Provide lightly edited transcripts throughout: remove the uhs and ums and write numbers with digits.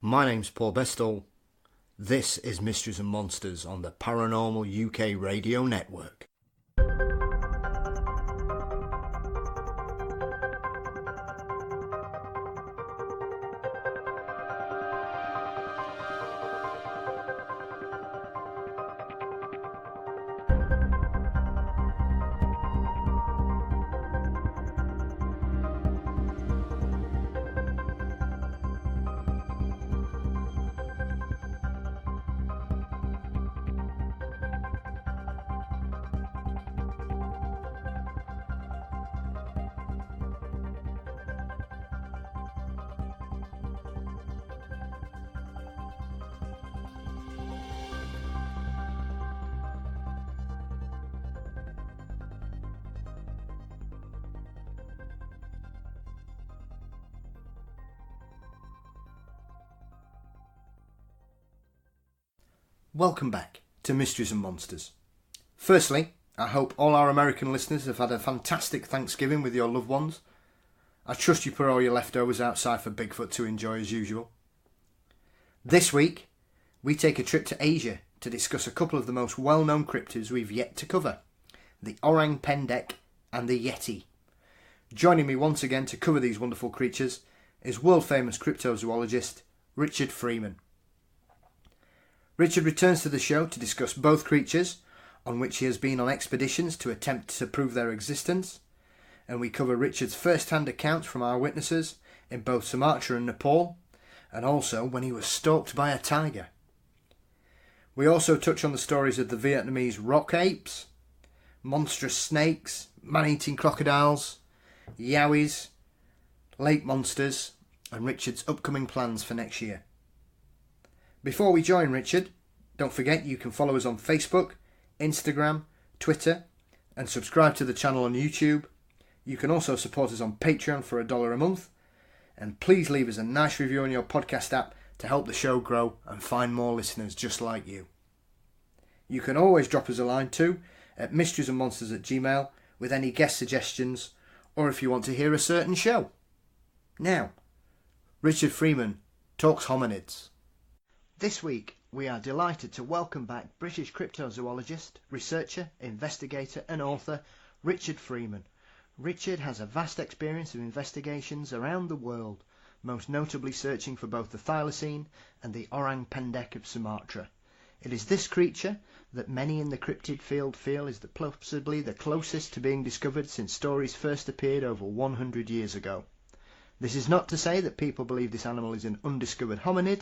My name's Paul Bestall. This is Mysteries and Monsters on the Paranormal UK Radio Network. Welcome back to Mysteries and Monsters. Firstly, I hope all our American listeners have had a fantastic Thanksgiving with your loved ones. I trust you put all your leftovers outside for Bigfoot to enjoy as usual. This week, we take a trip to Asia to discuss a couple of the most well-known cryptids we've yet to cover, the Orang Pendek and the Yeti. Joining me once again to cover these wonderful creatures is world-famous cryptozoologist Richard Freeman. Richard returns to the show to discuss both creatures, on which he has been on expeditions to attempt to prove their existence, and we cover Richard's first-hand accounts from eyewitnesses in both Sumatra and Nepal, and also when he was stalked by a tiger. We also touch on the stories of the Vietnamese Rock Apes, monstrous snakes, man-eating crocodiles, Yowies, lake monsters, and Richard's upcoming plans for next year. Before we join Richard, don't forget you can follow us on Facebook, Instagram, Twitter, and subscribe to the channel on YouTube. You can also support us on Patreon for $1 a month, and please leave us a nice review on your podcast app to help the show grow and find more listeners just like you. You can always drop us a line too at mysteriesandmonsters@gmail.com with any guest suggestions or if you want to hear a certain show. Now, Richard Freeman talks hominids. This week, we are delighted to welcome back British cryptozoologist, researcher, investigator and author Richard Freeman. Richard has a vast experience of investigations around the world, most notably searching for both the thylacine and the Orang Pendek of Sumatra. It is this creature that many in the cryptid field feel is possibly the closest to being discovered since stories first appeared over 100 years ago. This is not to say that people believe this animal is an undiscovered hominid,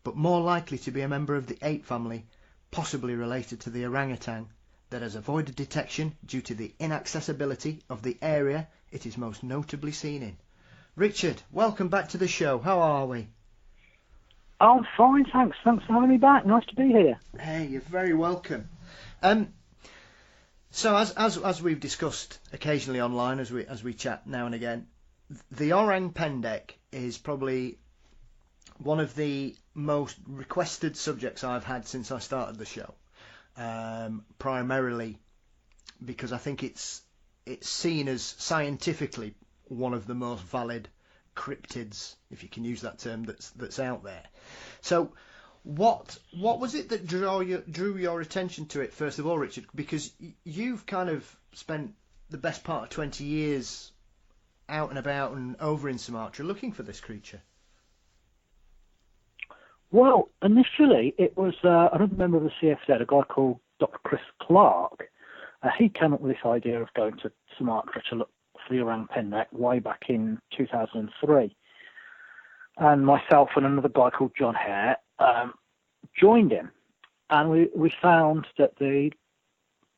but more likely to be a member of the ape family, possibly related to the orangutan, that has avoided detection due to the inaccessibility of the area it is most notably seen in. Richard, welcome back to the show. How are we? I'm fine, thanks. Thanks for having me back. Nice to be here. Hey, you're very welcome. So as we've discussed occasionally online, as we chat now and again, the Orang Pendek is probably one of the most requested subjects I've had since I started the show, primarily because I think it's seen as scientifically one of the most valid cryptids, if you can use that term, that's out there. So what was it that drew your attention to it, first of all, Richard? Because you've kind of spent the best part of 20 years out and about and over in Sumatra looking for this creature. Well, initially it was another member of the CFZ, a guy called Dr. Chris Clark. He came up with this idea of going to Sumatra to look for the Orang Pendek way back in 2003. And myself and another guy called John Hare joined him. And we found that the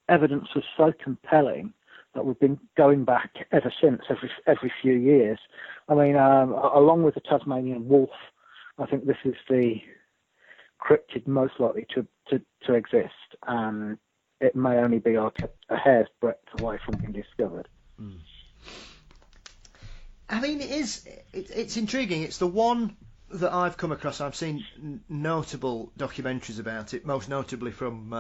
evidence was so compelling that we've been going back ever since, every few years. I mean, along with the Tasmanian wolf, I think this is the cryptid most likely to exist, and it may only be a hair's breadth away from being discovered. Mm. I mean, it's intriguing. It's the one that I've come across. I've seen notable documentaries about it, most notably from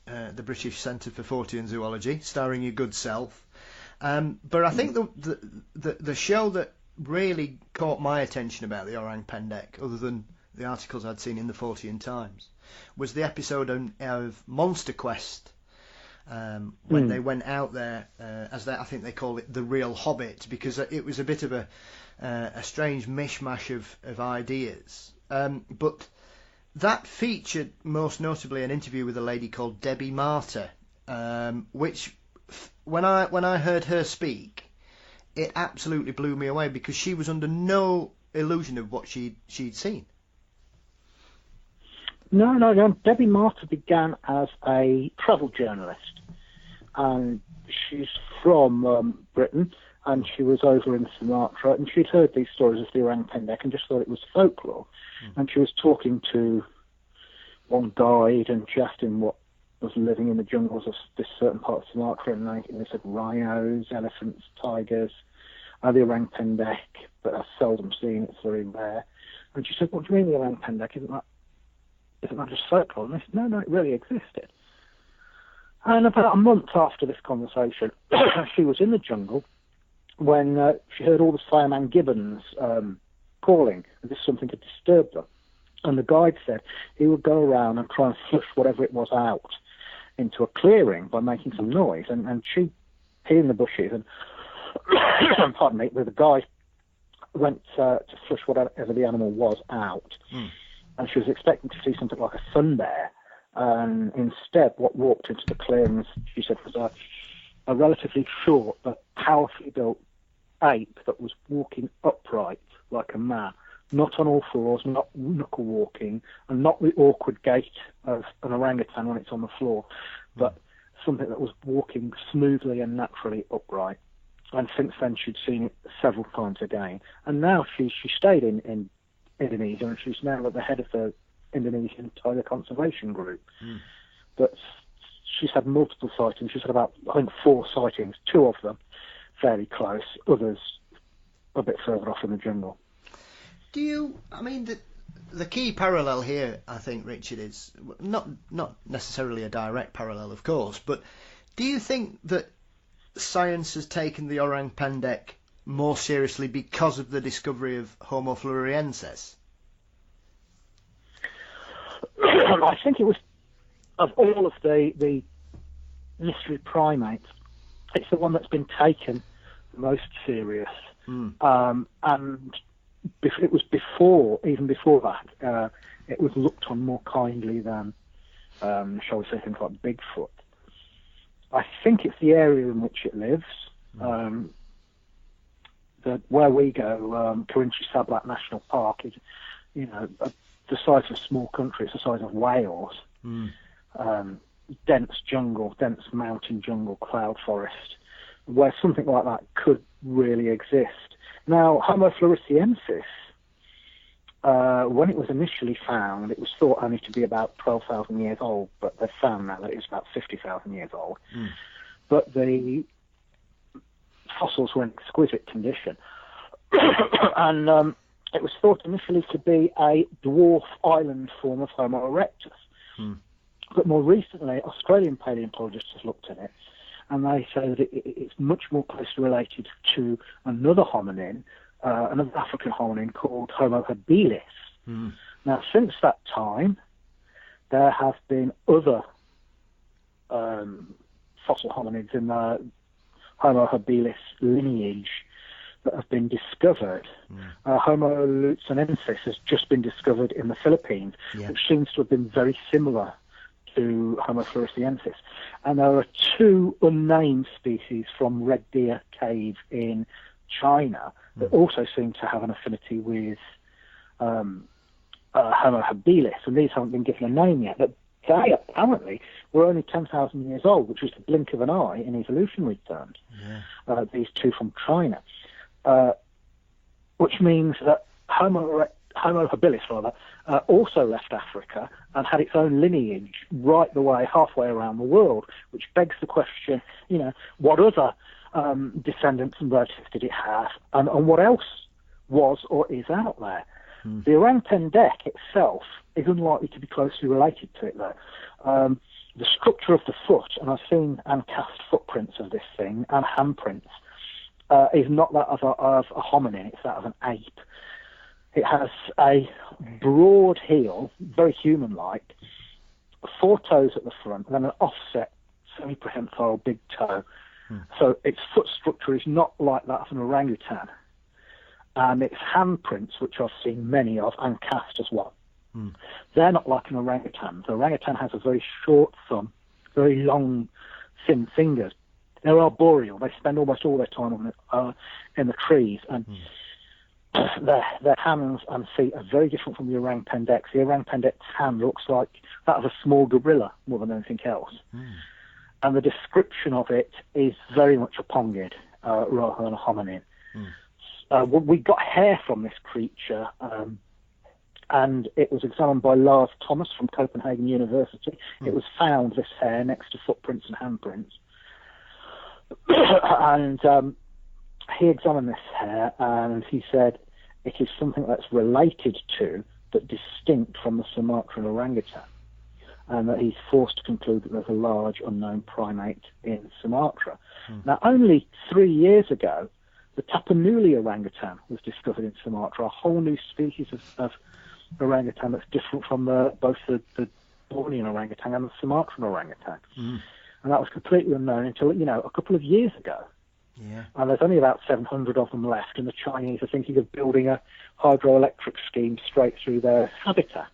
the British Centre for Fortean Zoology, starring your good self. But I think the show that really caught my attention about the Orang Pendek, other than the articles I'd seen in the Fortean Times, was the episode of Monster Quest, when they went out there, I think they call it the real Hobbit, because it was a bit of a strange mishmash of ideas. But that featured most notably an interview with a lady called Debbie Martyr, which when I heard her speak, it absolutely blew me away, because she was under no illusion of what she'd seen. No. Debbie Martyr began as a travel journalist, and she's from Britain, and she was over in Sumatra, and she'd heard these stories of the Orang Pendek and just thought it was folklore. And she was talking to one guide, and she asked him what was living in the jungles of this certain part of Sumatra, and they said rhinos, elephants, tigers, the Orang Pendek, but I've seldom seen it, it's very rare. And she said, what do you mean the Orang Pendek? Isn't that just folklore? And they said, no, it really existed. And about a month after this conversation, she was in the jungle when she heard all the fireman gibbons calling, as if something had disturbed them. And the guide said he would go around and try and flush whatever it was out into a clearing by making some noise. And she hid in the bushes, and pardon me, the guy went to flush whatever the animal was out. And she was expecting to see something like a sun bear, and instead what walked into the clearings, she said, was a relatively short but powerfully built ape that was walking upright like a man, not on all fours, not knuckle walking, and not the awkward gait of an orangutan when it's on the floor, but something that was walking smoothly and naturally upright. And since then she'd seen it several times again. And now she stayed in Indonesia, and she's now at the head of the Indonesian Tiger Conservation Group. But she's had multiple sightings. She's had about, I think, 4 sightings, 2 of them fairly close, others a bit further off in the jungle. The key parallel here, I think, Richard, is not necessarily a direct parallel, of course, but do you think that science has taken the Orang Pendek more seriously because of the discovery of Homo floresiensis? I think it was, of all of the mystery primates, it's the one that's been taken the most serious. And it was even before that, it was looked on more kindly than, shall we say, things like Bigfoot. I think it's the area in which it lives. Where we go, Kerinci Sablat National Park is, the size of a small country. It's the size of Wales. Dense jungle, dense mountain jungle, cloud forest, where something like that could really exist. Now, Homo floresiensis, when it was initially found, it was thought only to be about 12,000 years old, but they've found now that it's about 50,000 years old. But the fossils were in exquisite condition. And it was thought initially to be a dwarf island form of Homo erectus. But more recently, Australian paleontologists have looked at it, and they say that it's much more closely related to another hominin, another African hominin called Homo habilis. Now, since that time, there have been other fossil hominids in the Homo habilis lineage that have been discovered. Homo lutzenensis has just been discovered in the Philippines, which seems to have been very similar to Homo floresiensis. And there are 2 unnamed species from Red Deer Cave in China that also seem to have an affinity with Homo habilis, and these haven't been given a name yet, but they apparently were only 10,000 years old, which was the blink of an eye in evolutionary terms, these 2 from China, which means that Homo habilis, also left Africa and had its own lineage right the way, halfway around the world, which begs the question, what other descendants and relatives did it have, and what else was or is out there? The Orang Pendek itself is unlikely to be closely related to it, though. The structure of the foot, and I've seen and cast footprints of this thing, and handprints, is not that of a hominin, it's that of an ape. It has a broad heel, very human-like, 4 toes at the front, and then an offset semi-prehensile big toe. So its foot structure is not like that of an orangutan. And its handprints, which I've seen many of, and cast as well, they're not like an orangutan. The orangutan has a very short thumb, very long, thin fingers. They're arboreal. They spend almost all their time in the trees, and their hands and feet are very different from the Orang Pendek. The Orang Pendek's hand looks like that of a small gorilla more than anything else. And the description of it is very much a pongid rather than a hominin. We got hair from this creature, and it was examined by Lars Thomas from Copenhagen University. It was found, this hair, next to footprints and handprints. And he examined this hair, and he said it is something that's related to, but distinct from the Sumatran orangutan, and that he's forced to conclude that there's a large unknown primate in Sumatra. Now, only 3 years ago, the Tapanuli orangutan was discovered in Sumatra, a whole new species of orangutan that's different from both the Bornean orangutan and the Sumatran orangutan. And that was completely unknown until, a couple of years ago. And there's only about 700 of them left, and the Chinese are thinking of building a hydroelectric scheme straight through their habitat.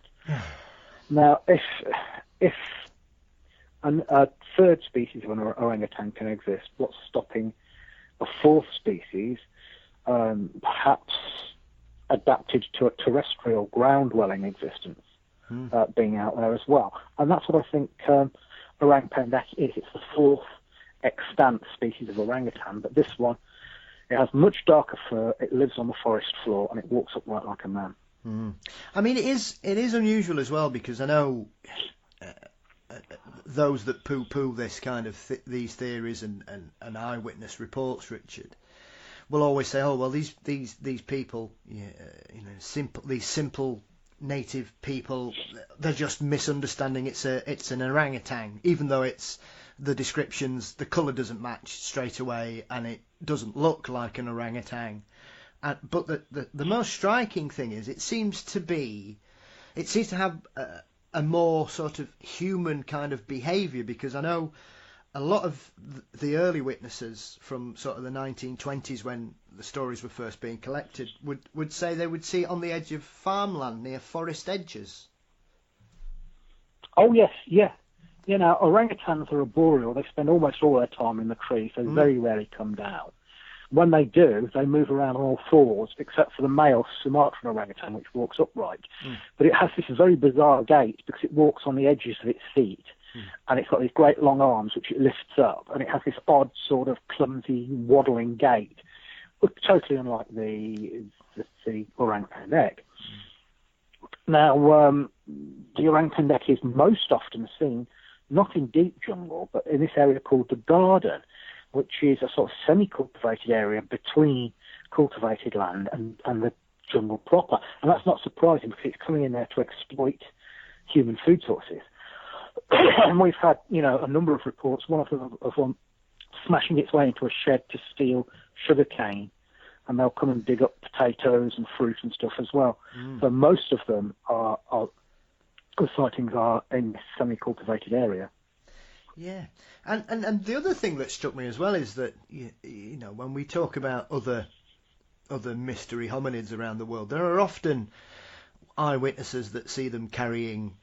Now, if a third species of an orangutan can exist, what's stopping a fourth species, perhaps adapted to a terrestrial ground-dwelling existence, being out there as well? And that's what I think Orang Pendek is. It's the fourth extant species of orangutan, but this one, it has much darker fur, it lives on the forest floor, and it walks upright like a man. I mean, it is unusual as well, because I know those that poo-poo this kind of these theories and eyewitness reports, Richard, will always say, "Oh, well, these people, these simple native people, they're just misunderstanding. It's an orangutan, even though it's the descriptions, the colour doesn't match straight away, and it doesn't look like an orangutan." But the most striking thing is it seems to have a more sort of human kind of behaviour, because I know a lot of the early witnesses from sort of the 1920s, when the stories were first being collected, would say they would see it on the edge of farmland near forest edges. Oh yes, yeah. Orangutans are arboreal. They spend almost all their time in the trees. They very rarely come down. When they do, they move around on all fours, except for the male Sumatran orangutan, which walks upright. But it has this very bizarre gait, because it walks on the edges of its feet, and it's got these great long arms which it lifts up, and it has this odd sort of clumsy waddling gait, totally unlike the Orang Pendek. Now, the Orang Pendek is most often seen not in deep jungle, but in this area called the Garden, which is a sort of semi-cultivated area between cultivated land and the jungle proper. And that's not surprising, because it's coming in there to exploit human food sources. And we've had, a number of reports, one of them smashing its way into a shed to steal sugarcane, and they'll come and dig up potatoes and fruit and stuff as well. So most of them the sightings are in this semi-cultivated area. Yeah, and the other thing that struck me as well is that when we talk about other mystery hominids around the world, there are often eyewitnesses that see them carrying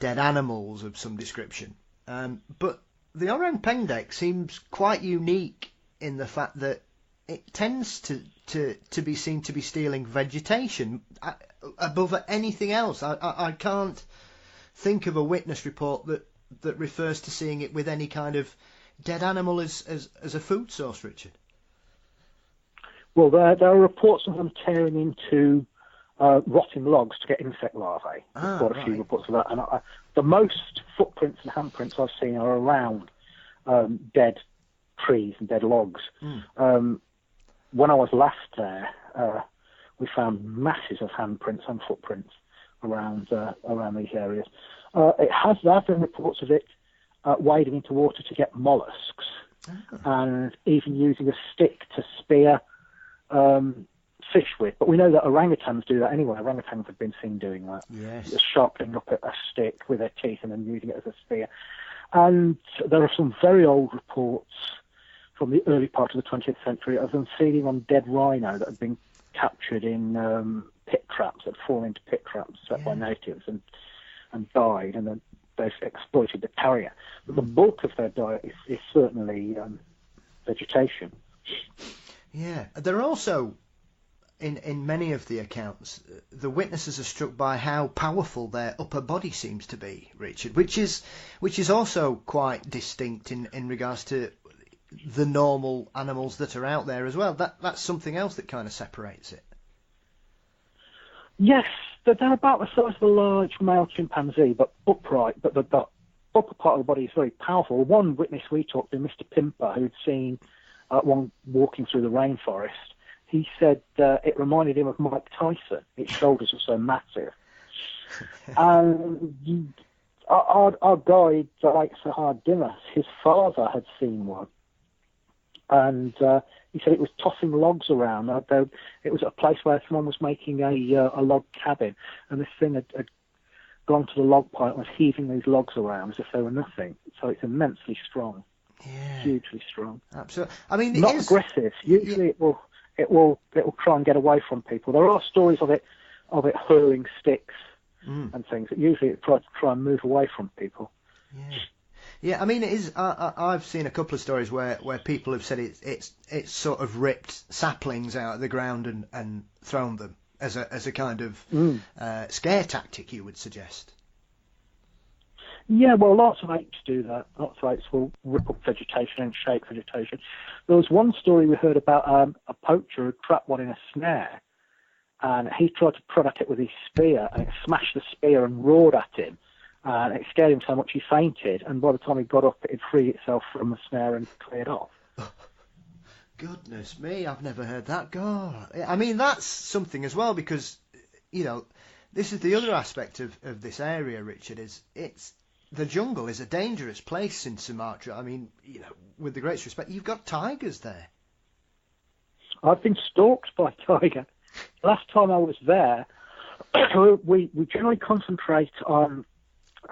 dead animals of some description. But the Orang Pendek seems quite unique in the fact that it tends to be seen to be stealing vegetation above anything else. I can't think of a witness report that refers to seeing it with any kind of dead animal as a food source, Richard. Well, there are reports of them tearing into rotting logs to get insect larvae. There's quite a few reports of that. And the most footprints and handprints I've seen are around dead trees and dead logs. When I was last there, we found masses of handprints and footprints around these areas. There have been reports of it wading into water to get mollusks, and even using a stick to spear fish with. But we know that orangutans do that anyway. Orangutans have been seen doing that. Yes. Just sharpening up a stick with their teeth and then using it as a spear. And there are some very old reports from the early part of the 20th century of them feeding on dead rhino that had been captured in pit traps, that had fallen into pit traps set by natives and died, and then they've exploited the carrier. But the bulk of their diet is certainly vegetation. Yeah. There are also, in many of the accounts, the witnesses are struck by how powerful their upper body seems to be, Richard, which is also quite distinct in regards to the normal animals that are out there as well. That's something else that kind of separates it. Yes, they're about the size of a large male chimpanzee, but upright, but the upper part of the body is very powerful. One witness we talked to, Mr. Pimper, who'd seen one walking through the rainforest, he said it reminded him of Mike Tyson. Its shoulders were so massive. And our guide, like Sahar Dimas, his father had seen one. And he said it was tossing logs around. It was a place where someone was making a log cabin, and this thing had gone to the log pile and was heaving these logs around as if they were nothing. So it's immensely strong, hugely strong. Absolutely. I mean, not aggressive. Usually, it will try and get away from people. There are stories of it hurling sticks and things. Usually, it tries to try and move away from people. Yeah. Yeah, I mean, it is. I've seen a couple of stories where people have said it's sort of ripped saplings out of the ground and thrown them as a kind of scare tactic, you would suggest. Yeah, well, lots of apes do that. Lots of apes will rip up vegetation and shake vegetation. There was one story we heard about a poacher who trapped one in a snare, and he tried to prod at it with his spear, and it smashed the spear and roared at him. And it scared him so much he fainted, and by the time he got up, it had freed itself from the snare and cleared off. Goodness me, I've never heard that. God, I mean, that's something as well, because, you know, this is the other aspect of this area, Richard, is the jungle is a dangerous place in Sumatra. I mean, you know, with the greatest respect, you've got tigers there. I've been stalked by a tiger. Last time I was there, we generally concentrate on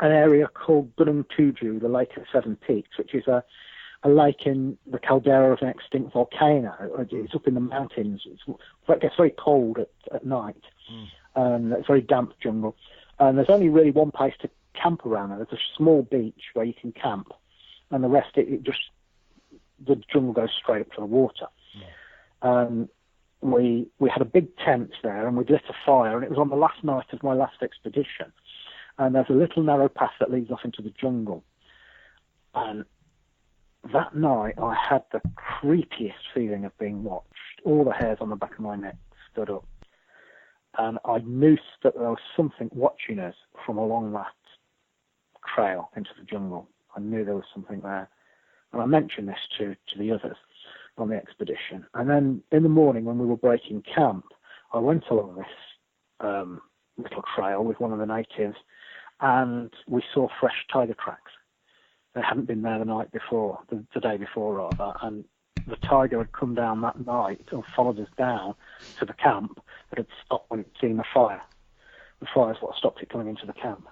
an area called Gunung Tujuh, the Lake of Seven Peaks, which is a lake in the caldera of an extinct volcano. It's up in the mountains. It gets very cold at night, and it's a very damp jungle. And there's only really one place to camp around there. There's a small beach where you can camp, and the rest, the jungle goes straight up to the water. We had a big tent there, and we lit a fire, and it was on the last night of my last expedition. And there's a little narrow path that leads off into the jungle. And that night, I had the creepiest feeling of being watched. All the hairs on the back of my neck stood up. And I knew that there was something watching us from along that trail into the jungle. I knew there was something there. And I mentioned this to the others on the expedition. And then in the morning, when we were breaking camp, I went along this little trail with one of the natives, and we saw fresh tiger tracks. They hadn't been there the night before, the day before rather, and the tiger had come down that night and followed us down to the camp, but had stopped when it seen the fire. The fire's what stopped it coming into the camp.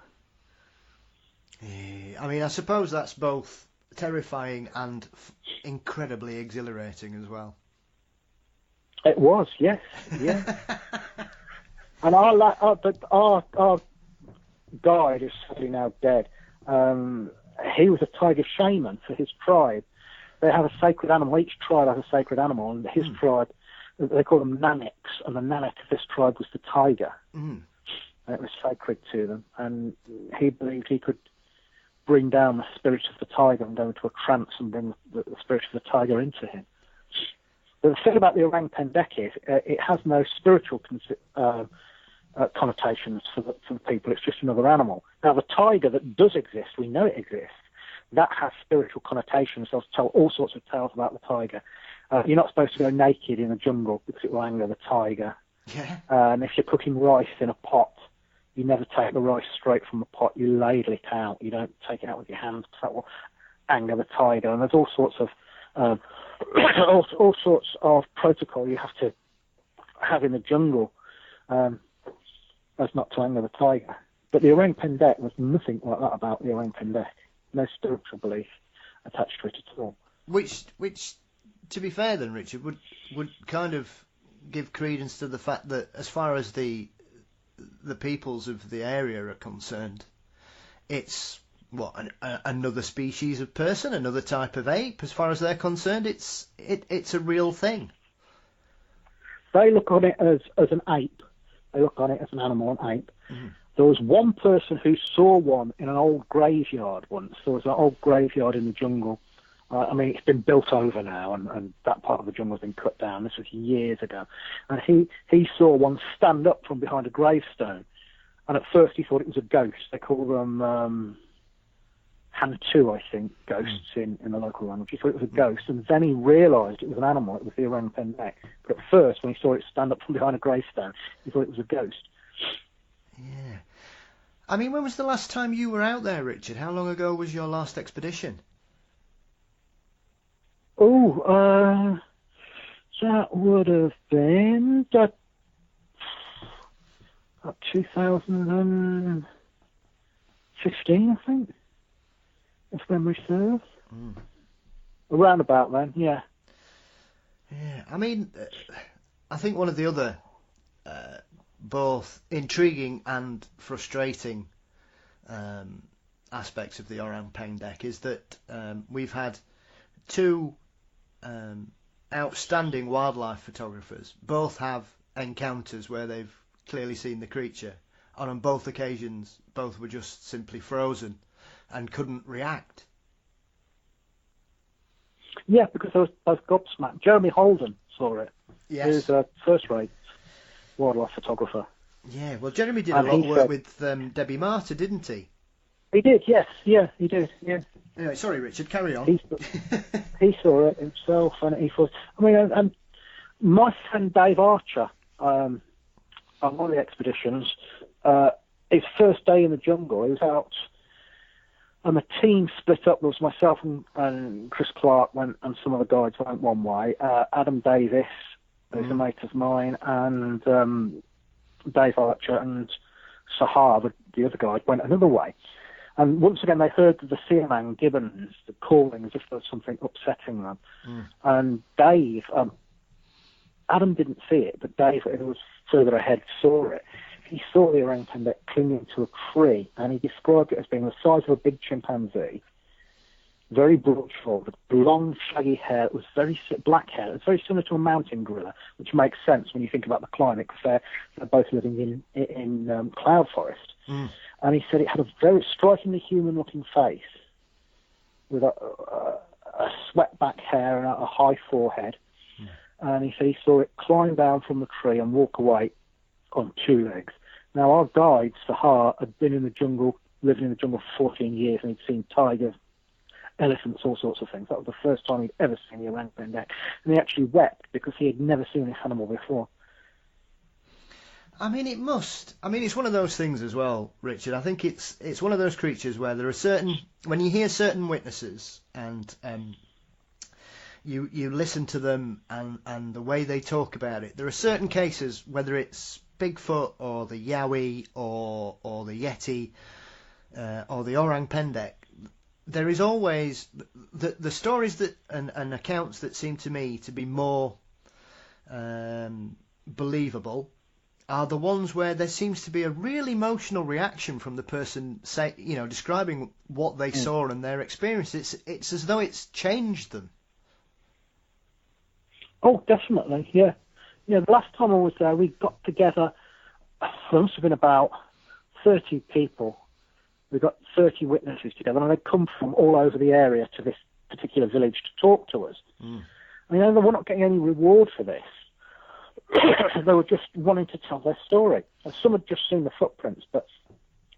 I mean, I suppose that's both terrifying and incredibly exhilarating as well. It was, yes, yeah. And our guide, who's sadly now dead, he was a tiger shaman for his tribe. They have a sacred animal. Each tribe has a sacred animal, and his tribe, they call them naneks, and the nanek of this tribe was the tiger. And it was sacred to them, and he believed he could bring down the spirit of the tiger and go into a trance and bring the spirit of the tiger into him. But the thing about the Orang Pendek is it has no spiritual connotations for the people. It's just another animal. Now, the tiger that does exist, we know it exists, that has spiritual connotations. They'll tell all sorts of tales about the tiger. You're not supposed to go naked in a jungle because it will anger the tiger. Yeah. And if you're cooking rice in a pot, you never take the rice straight from the pot. You ladle it out. You don't take it out with your hands because that will anger the tiger. And there's all sorts of all sorts of protocol you have to have in the jungle, as not to anger the tiger. But the Orang Pendek was nothing like that about the Orang Pendek. No spiritual belief attached to it at all. Which, to be fair then, Richard, would kind of give credence to the fact that as far as the peoples of the area are concerned, it's another species of person, another type of ape. As far as they're concerned, it's a real thing. They look on it as an ape. They look on it as an animal, an ape. Mm-hmm. There was one person who saw one in an old graveyard once. There was an old graveyard in the jungle. I mean, it's been built over now, and that part of the jungle has been cut down. This was years ago. And he saw one stand up from behind a gravestone. And at first he thought it was a ghost. They call them Hantu, I think, ghosts in the local language. He thought it was a ghost. And then he realised it was an animal. It was the Orang Pendek. But at first, when he saw it stand up from behind a gravestone, he thought it was a ghost. Yeah. I mean, when was the last time you were out there, Richard? How long ago was your last expedition? Oh, that would have been 2015, I think, if memory serves. Mm. Around about then, yeah. Yeah, I mean, I think one of the other both intriguing and frustrating aspects of the Orang Pendek is that we've had two outstanding wildlife photographers. Both have encounters where they've clearly seen the creature, and on both occasions both were just simply frozen and couldn't react. Yeah, because I was gobsmacked. Jeremy Holden saw it. Yes. He was a first-rate wildlife photographer. Yeah, well, Jeremy did a lot of work with Debbie Marter, didn't he? He did, yes. Yeah, he did, yeah. Anyway, sorry, Richard, carry on. He saw it himself, and he thought... I mean, and my friend Dave Archer, on one of the expeditions, his first day in the jungle, he was out... And the team split up. There was myself and Chris Clark went, and some of the guides went one way. Adam Davis, who's a mate of mine, and Dave Archer and Sahar, the other guide, went another way. And once again, they heard the Siamang gibbons, the calling as if there was something upsetting them. Mm. And Dave, Adam didn't see it, but Dave, who was further ahead, saw it. He saw the Orang Pendek clinging to a tree, and he described it as being the size of a big chimpanzee, very broad-shouldered, blonde, shaggy hair. It was black hair. It was very similar to a mountain gorilla, which makes sense when you think about the climate, because they're both living in cloud forest. Mm. And he said it had a very strikingly human-looking face, with a swept-back hair and a high forehead. Mm. And he said he saw it climb down from the tree and walk away on two legs. Now, our guide, Sahar, had been in the jungle, living in the jungle for 14 years, and he'd seen tigers, elephants, all sorts of things. That was the first time he'd ever seen the Orang Pendek. And he actually wept because he had never seen this animal before. I mean, it must. I mean, it's one of those things as well, Richard. I think it's one of those creatures where there are certain... When you hear certain witnesses and you listen to them and the way they talk about it, there are certain cases, whether it's Bigfoot or the Yowie or the Yeti or the Orang Pendek, there is always the stories that and accounts that seem to me to be more believable are the ones where there seems to be a real emotional reaction from the person describing what they saw and their experience. It's as though it's changed them. Oh, definitely, yeah. Yeah, the last time I was there, we got together, there must have been about 30 people. We got 30 witnesses together, and they'd come from all over the area to this particular village to talk to us. Mm. I mean, they were not getting any reward for this. They were just wanting to tell their story. And some had just seen the footprints, but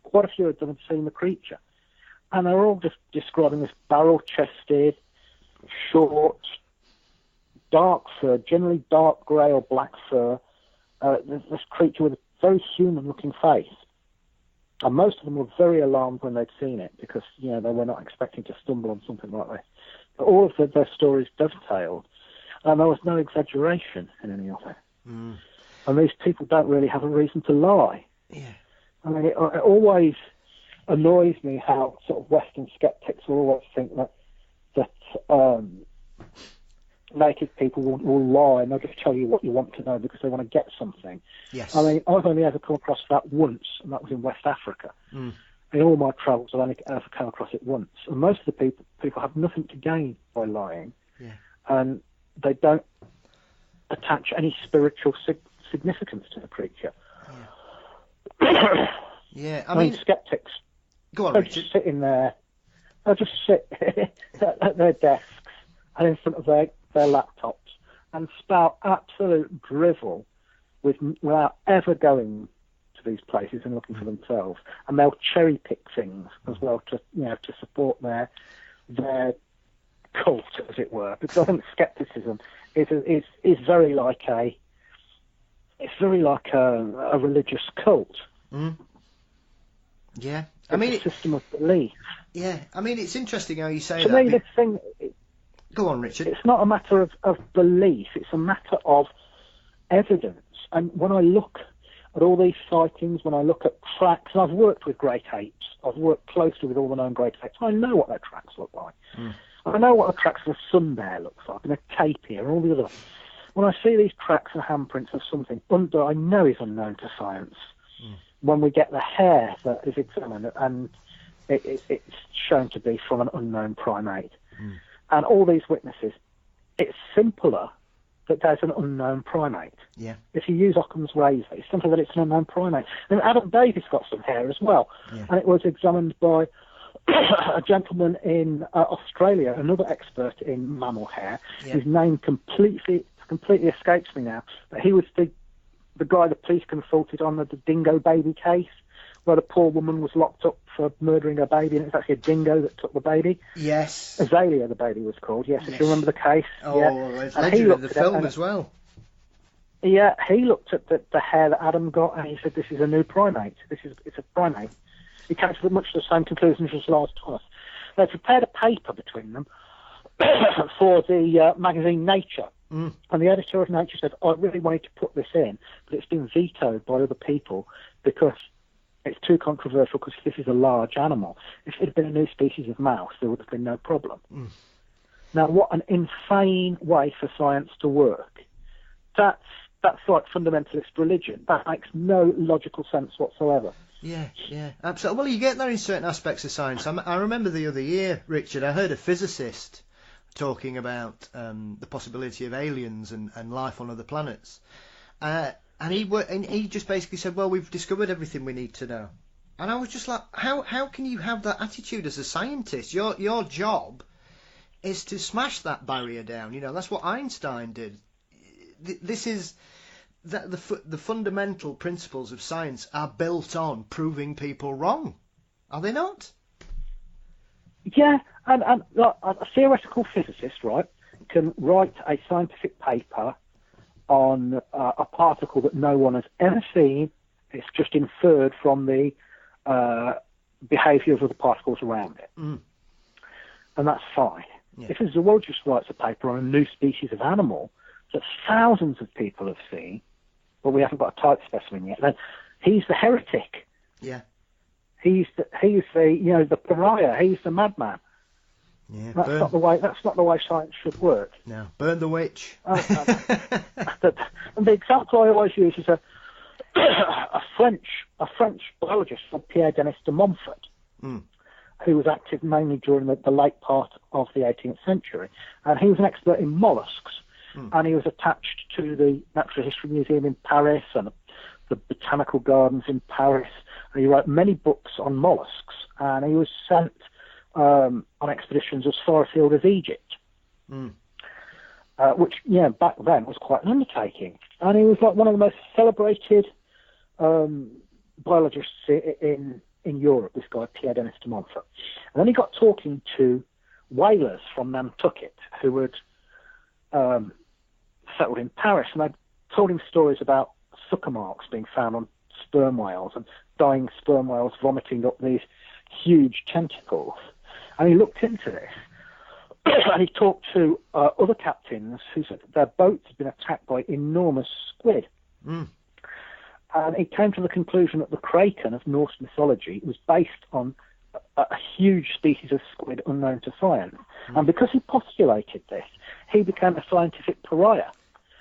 quite a few of them had seen the creature. And they were all just describing this barrel-chested, short, dark fur, generally dark grey or black fur, this creature with a very human-looking face. And most of them were very alarmed when they'd seen it because, they were not expecting to stumble on something like this. But all of their stories dovetailed, and there was no exaggeration in any of it. Mm. And these people don't really have a reason to lie. Yeah. I mean, it always annoys me how sort of Western skeptics will always think that naked people will lie and they'll just tell you what you want to know because they want to get something. Yes. I mean, I've only ever come across that once, and that was in West Africa. Mm. In all my travels, I've only ever come across it once. And most of the people have nothing to gain by lying, and they don't attach any spiritual significance to the creature. Yeah. Yeah, I mean, skeptics. Go on, They'll Richard. just sit in there. They'll just sit at their desks and in front of their laptops and spout absolute drivel without ever going to these places and looking for themselves. And they'll cherry pick things as well to support their cult, as it were. Because I think skepticism is very like a religious cult. Mm. Yeah, It's a system of belief. Yeah, I mean, it's interesting how you say to that. Me, this thing. Go on, Richard. It's not a matter of belief. It's a matter of evidence. And when I look at all these sightings, when I look at tracks, and I've worked with great apes. I've worked closely with all the known great apes. I know what their tracks look like. Mm. I know what the tracks of a sun bear looks like, and a tapir, and all the other. When I see these tracks and handprints of something I know is unknown to science, when we get the hair that is examined and it's shown to be from an unknown primate, and all these witnesses, it's simpler that there's an unknown primate. Yeah. If you use Occam's razor, it's simpler that it's an unknown primate. And Adam Davis got some hair as well, and it was examined by a gentleman in Australia, another expert in mammal hair. His name completely escapes me now, but he was the guy the police consulted on the dingo baby case, where the poor woman was locked up for murdering her baby, and it was actually a dingo that took the baby. Yes. Azalea, the baby was called. Yes, if you remember the case. Oh, yeah. It's legend in the film as well. Yeah, he looked at the hair that Adam got, and he said, "This is a new primate. It's a primate." He came to much the same conclusions as Lars Thomas. They prepared a paper between them for the magazine Nature. And the editor of Nature said, I really wanted to put this in, but it's been vetoed by other people because it's too controversial, because this is a large animal. If it had been a new species of mouse, there would have been no problem. Now, what an insane way for science to work. That's like fundamentalist religion. That makes no logical sense whatsoever. Yeah, absolutely. Well, you get that in certain aspects of science. I remember the other year, Richard, I heard a physicist talking about the possibility of aliens and life on other planets, and he just basically said, well, we've discovered everything we need to know. And I was just like, how can you have that attitude as a scientist? Your job is to smash that barrier down. That's what Einstein did. This is that the fundamental principles of science are built on proving people wrong, are they not? Yeah, and like, a theoretical physicist, right, can write a scientific paper on a particle that no one has ever seen. It's just inferred from the behaviour of the particles around it. And that's fine. Yeah. If a zoologist writes a paper on a new species of animal that thousands of people have seen, but we haven't got a type specimen yet, then he's the heretic. Yeah. He's the the pariah. He's the madman. Yeah, that's not the way science should work. No, burn the witch. And the example I always use is a French biologist called Pierre Denis de Montfort, who was active mainly during the late part of the 18th century, and he was an expert in mollusks, and he was attached to the Natural History Museum in Paris and the Botanical Gardens in Paris. And he wrote many books on mollusks, and he was sent on expeditions as far afield as Egypt, which, back then was quite an undertaking. And he was like one of the most celebrated biologists in Europe, this guy, Pierre Denis de Montfort. And then he got talking to whalers from Nantucket who had settled in Paris, and they told him stories about sucker marks being found on sperm whales and dying sperm whales vomiting up these huge tentacles. And he looked into this, and he talked to other captains who said that their boats had been attacked by enormous squid. Mm. And he came to the conclusion that the kraken of Norse mythology was based on a huge species of squid unknown to science. Mm. And because he postulated this, he became a scientific pariah.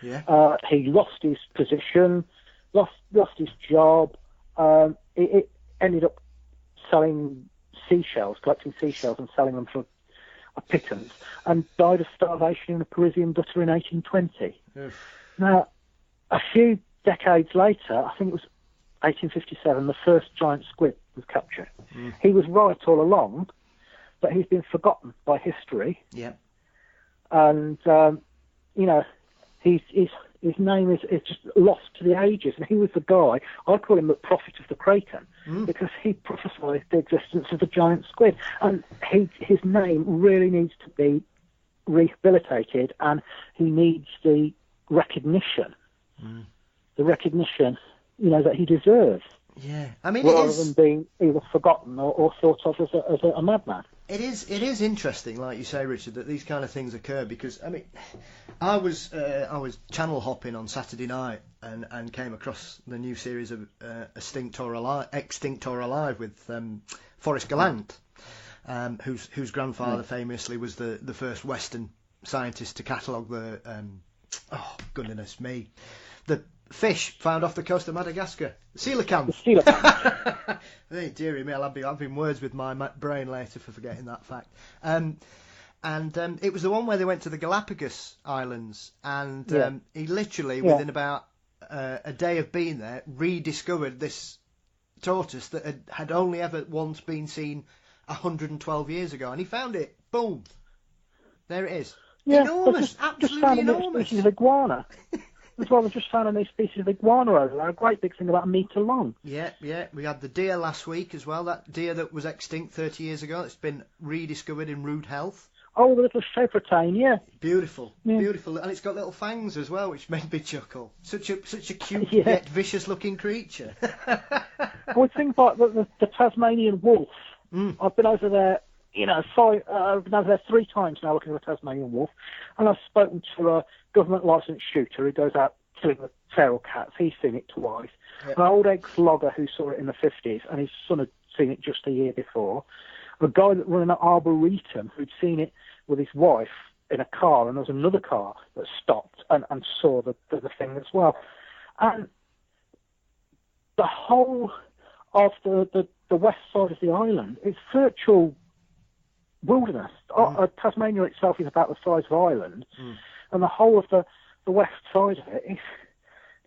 Yeah. He lost his position, lost his job. It ended up selling seashells, collecting seashells and selling them for a pittance, and died of starvation in a Parisian gutter in 1820. Now, a few decades later, I think it was 1857, the first giant squid was captured. Mm. He was right all along, but he's been forgotten by history. Yeah. And, his name is just lost to the ages. And he was the guy, I call him the prophet of the kraken, because he prophesied the existence of the giant squid. And his name really needs to be rehabilitated, and he needs the recognition. The recognition, that he deserves. Yeah, I mean, rather than being either forgotten or thought of as a madman. It is interesting, like you say, Richard, that these kind of things occur, because I mean, I was channel hopping on Saturday night and came across the new series of Extinct or Alive with Forrest Gallant, whose grandfather famously was the first Western scientist to catalogue the oh goodness me, the fish found off the coast of Madagascar. Coelacanth. Hey, dearie me, I'll be having words with my brain later for forgetting that fact. And it was the one where they went to the Galapagos Islands, and he literally, within about a day of being there, rediscovered this tortoise that had only ever once been seen 112 years ago, and he found it. Boom. There it is. Yeah, enormous, absolutely enormous. Species of iguana. As well, we just found a new species of iguana over there, a great big thing about a metre long. Yeah. We had the deer last week as well, that deer that was extinct 30 years ago. It's been rediscovered in rude health. Oh, the little chaperone, yeah. Beautiful. And it's got little fangs as well, which made me chuckle. Such a cute yet vicious-looking creature. Well, things like the Tasmanian wolf. I've been over there, I've been over there 3 times now looking at the Tasmanian wolf, and I've spoken to a government licensed shooter who goes out killing the feral cats. He's seen it twice. Yep. An old ex-logger who saw it in the 50s, and his son had seen it just a year before. A guy that ran an arboretum who'd seen it with his wife in a car, and there was another car that stopped and saw the thing as well. And the whole of the west side of the island is virtual wilderness. Tasmania itself is about the size of Ireland, and the whole of the west side of it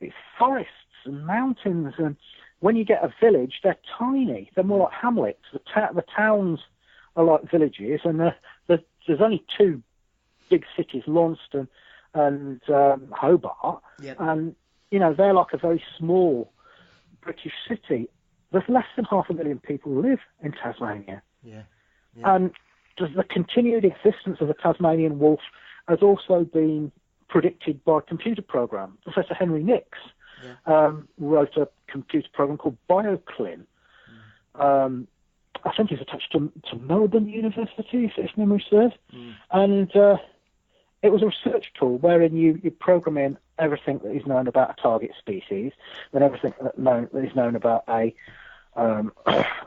is forests and mountains. And when you get a village, they're tiny. They're more like hamlets. The towns are like villages, and there's only 2 big cities, Launceston and Hobart. Yep. And they're like a very small British city. There's less than 500,000 people live in Tasmania. Yeah. And the continued existence of the Tasmanian wolf has also been predicted by a computer program. Professor Henry Nicks wrote a computer program called BioClim. I think it's attached to Melbourne University, if memory serves. And it was a research tool wherein you program in everything that is known about a target species, and everything that is known about a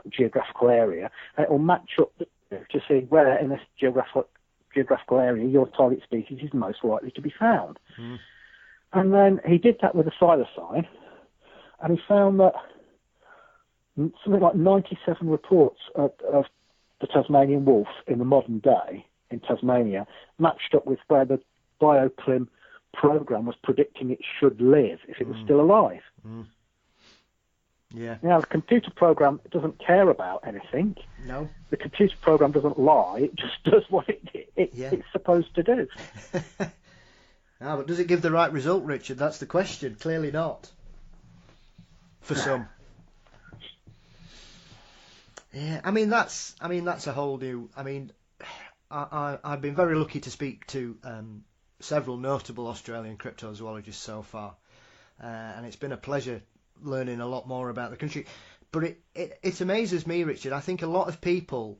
geographical area, and it will match up to see where in this geographical area your target species is most likely to be found. And then he did that with a psilocybin, and he found that something like 97 reports of the Tasmanian wolf in the modern day in Tasmania matched up with where the BioClim program was predicting it should live if it was still alive. Yeah. Now, the computer program doesn't care about anything. No. The computer program doesn't lie. It just does what it's supposed to do. But does it give the right result, Richard? That's the question. Clearly not. For some. Yeah, I mean that's a whole new. I mean, I've been very lucky to speak to several notable Australian cryptozoologists so far, and it's been a pleasure learning a lot more about the country. But it amazes me, Richard. I think a lot of people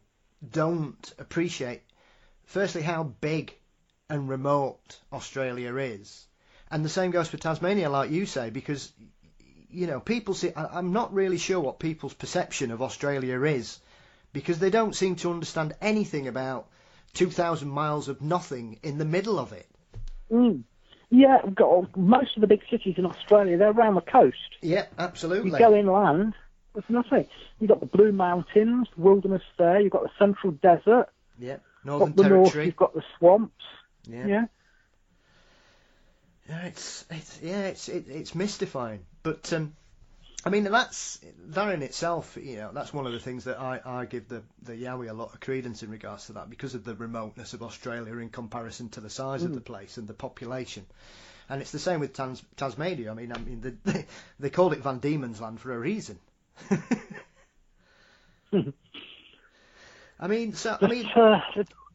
don't appreciate firstly, how big and remote Australia is. And the same goes for Tasmania, like you say, because, people see... I'm not really sure what people's perception of Australia is, because they don't seem to understand anything about 2,000 miles of nothing in the middle of it. Mm. Yeah, we've got most of the big cities in Australia, they're around the coast. Yeah, absolutely. You go inland, there's nothing. You've got the Blue Mountains, wilderness there, you've got the Central Desert. Yeah, Northern Up the Territory. north, you've got the swamps. Yeah. It's mystifying. But, I mean, that in itself, that's one of the things that I give the Yowie a lot of credence in regards to that, because of the remoteness of Australia in comparison to the size of the place and the population. And it's the same with Tasmania. I mean, they called it Van Diemen's Land for a reason.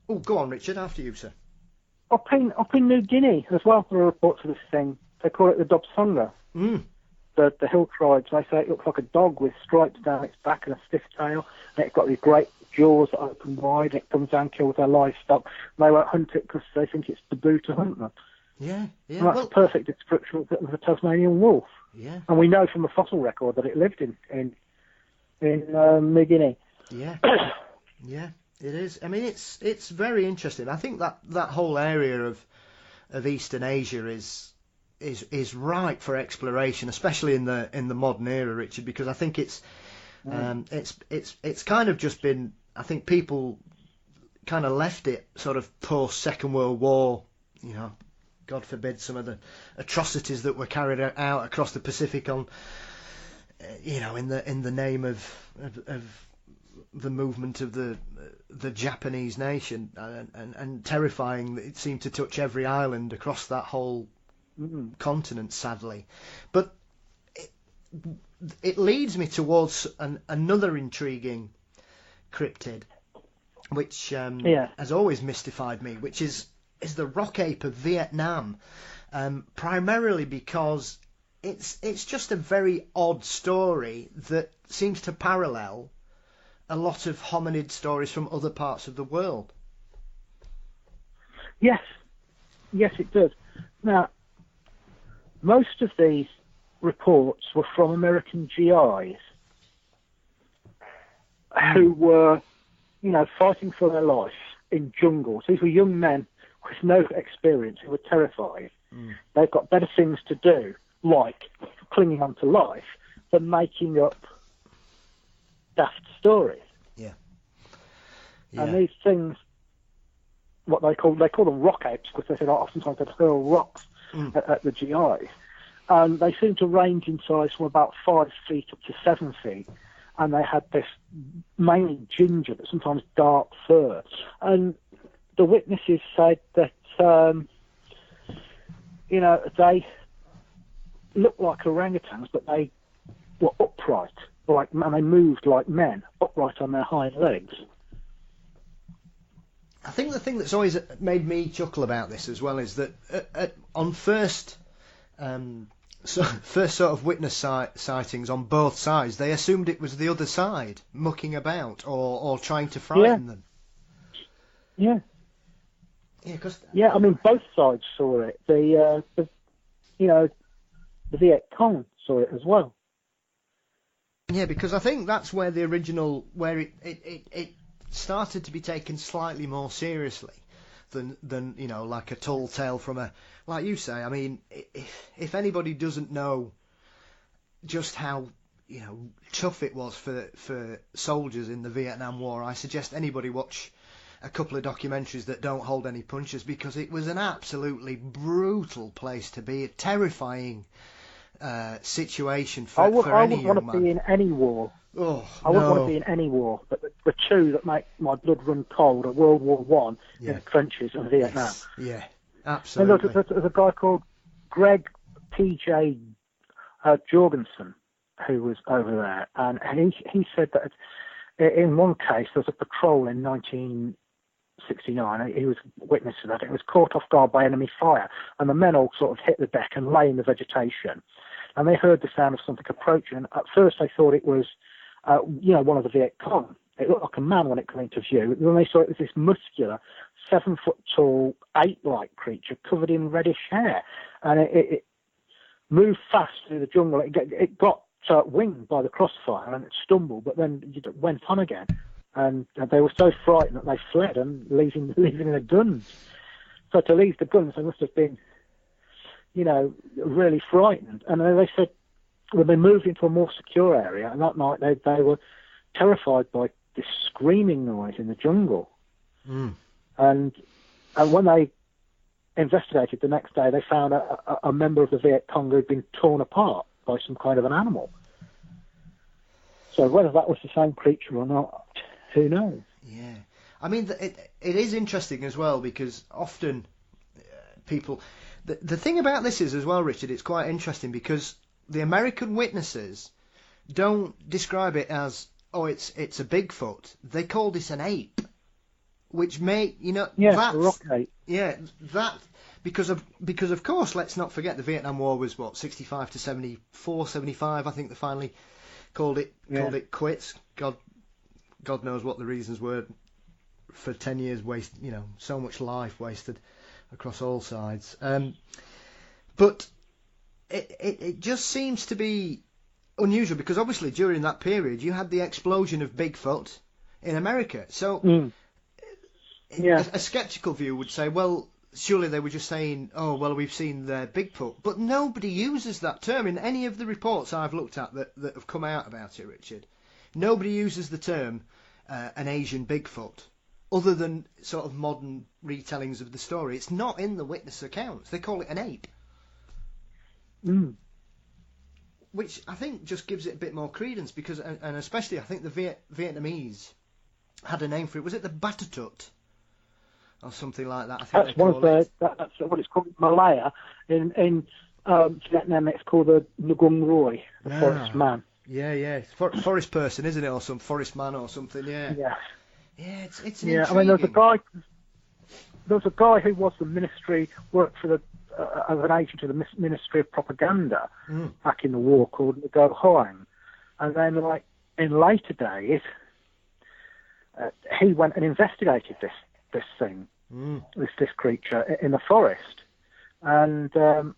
Oh, go on, Richard. After you, sir. Up in New Guinea as well, there are reports of this thing. They call it the Dobsonga. Mm. The hill tribes, they say it looks like a dog with stripes down its back and a stiff tail, and it's got these great jaws that open wide, and it comes down and kills their livestock. They won't hunt it because they think it's taboo to hunt them. Yeah. And that's a perfect description of the Tasmanian wolf. Yeah. And we know from the fossil record that it lived in New Guinea. Yeah. Yeah, it is. I mean, it's very interesting. I think that whole area of Eastern Asia is ripe for exploration, especially in the modern era, Richard, because I think it's kind of just been, I think people kind of left it sort of post Second World War, God forbid some of the atrocities that were carried out across the Pacific on, in the name of the movement of the Japanese nation, and terrifying that it seemed to touch every island across that whole continent, sadly. But it leads me towards another intriguing cryptid, which has always mystified me, which is the rock ape of Vietnam, primarily because it's just a very odd story that seems to parallel a lot of hominid stories from other parts of the world. Yes, it does. Now, most of these reports were from American GIs who were, fighting for their life in jungles. These were young men with no experience who were terrified. They've got better things to do, like clinging on to life, than making up daft stories. Yeah. And these things, what they call them rock apes, because they said oftentimes they'd hurl rocks at the GIs. And they seem to range in size from about 5 feet up to 7 feet. And they had this mainly ginger, but sometimes dark fur. And the witnesses said that, they looked like orangutans, but they were upright, and they moved like men, upright on their hind legs. I think the thing that's always made me chuckle about this as well is that on first sort of witness sightings on both sides, they assumed it was the other side mucking about or trying to frighten them. Yeah. Yeah, I mean, both sides saw it. The Viet Cong saw it as well. Yeah, because I think that's where where it started to be taken slightly more seriously than like a tall tale from like you say. I mean, if anybody doesn't know just how tough it was for soldiers in the Vietnam War, I suggest anybody watch a couple of documentaries that don't hold any punches, because it was an absolutely brutal place to be, a terrifying situation for any young man. I wouldn't want to be in any war. I wouldn't want to be in any war, but the two that make my blood run cold are World War One in the trenches and Vietnam. Yes. Yeah, absolutely. And there's a guy called Greg P.J. Jorgensen who was over there, and he said that in one case there was a patrol in 1969. He was witness to that. It was caught off guard by enemy fire, and the men all sort of hit the deck and lay in the vegetation, and they heard the sound of something approaching. And at first they thought it was one of the Viet Cong. It looked like a man when it came into view. When they saw it was this muscular, 7-foot-tall, ape-like creature covered in reddish hair, and it moved fast through the jungle. It got winged by the crossfire and it stumbled, but then it went on again. And they were so frightened that they fled and leaving their guns. So to leave the guns, they must have been, really frightened. And they said when they moved into a more secure area, and that night they were terrified by this screaming noise in the jungle. Mm. And when they investigated the next day, they found a member of the Viet Cong who had been torn apart by some kind of an animal. So whether that was the same creature or not, who knows? Yeah. I mean, it is interesting as well, because often people... The thing about this is as well, Richard, it's quite interesting because the American witnesses don't describe it as, it's a Bigfoot. They called it an ape, which may, that's... a rock ape. Yeah, that... Because of course, let's not forget the Vietnam War was, 65 to 74, 75, I think they finally called it quits. God knows what the reasons were for 10 years waste, so much life wasted across all sides. But it just seems to be unusual because obviously during that period you had the explosion of Bigfoot in America. So a sceptical view would say, well, surely they were just saying, we've seen their Bigfoot. But nobody uses that term in any of the reports I've looked at that have come out about it, Richard. Nobody uses the term an Asian Bigfoot, other than sort of modern retellings of the story. It's not in the witness accounts. They call it an ape. Mm. Which I think just gives it a bit more credence, because, and especially I think the Vietnamese had a name for it. Was it the Batatut? Or something like that. I think that's one of the. That's what it's called, Malaya. In Vietnam, it's called the Ngung Roy, the forest man. Yeah. Forest person, isn't it, or some forest man or something? Yeah. Yeah. Yeah, it's an yeah. intriguing... I mean, there was a guy who was the ministry, worked for as an agent of the Ministry of Propaganda back in the war, called Ngo Hoang, and then in later days, he went and investigated this thing. This creature in the forest, and on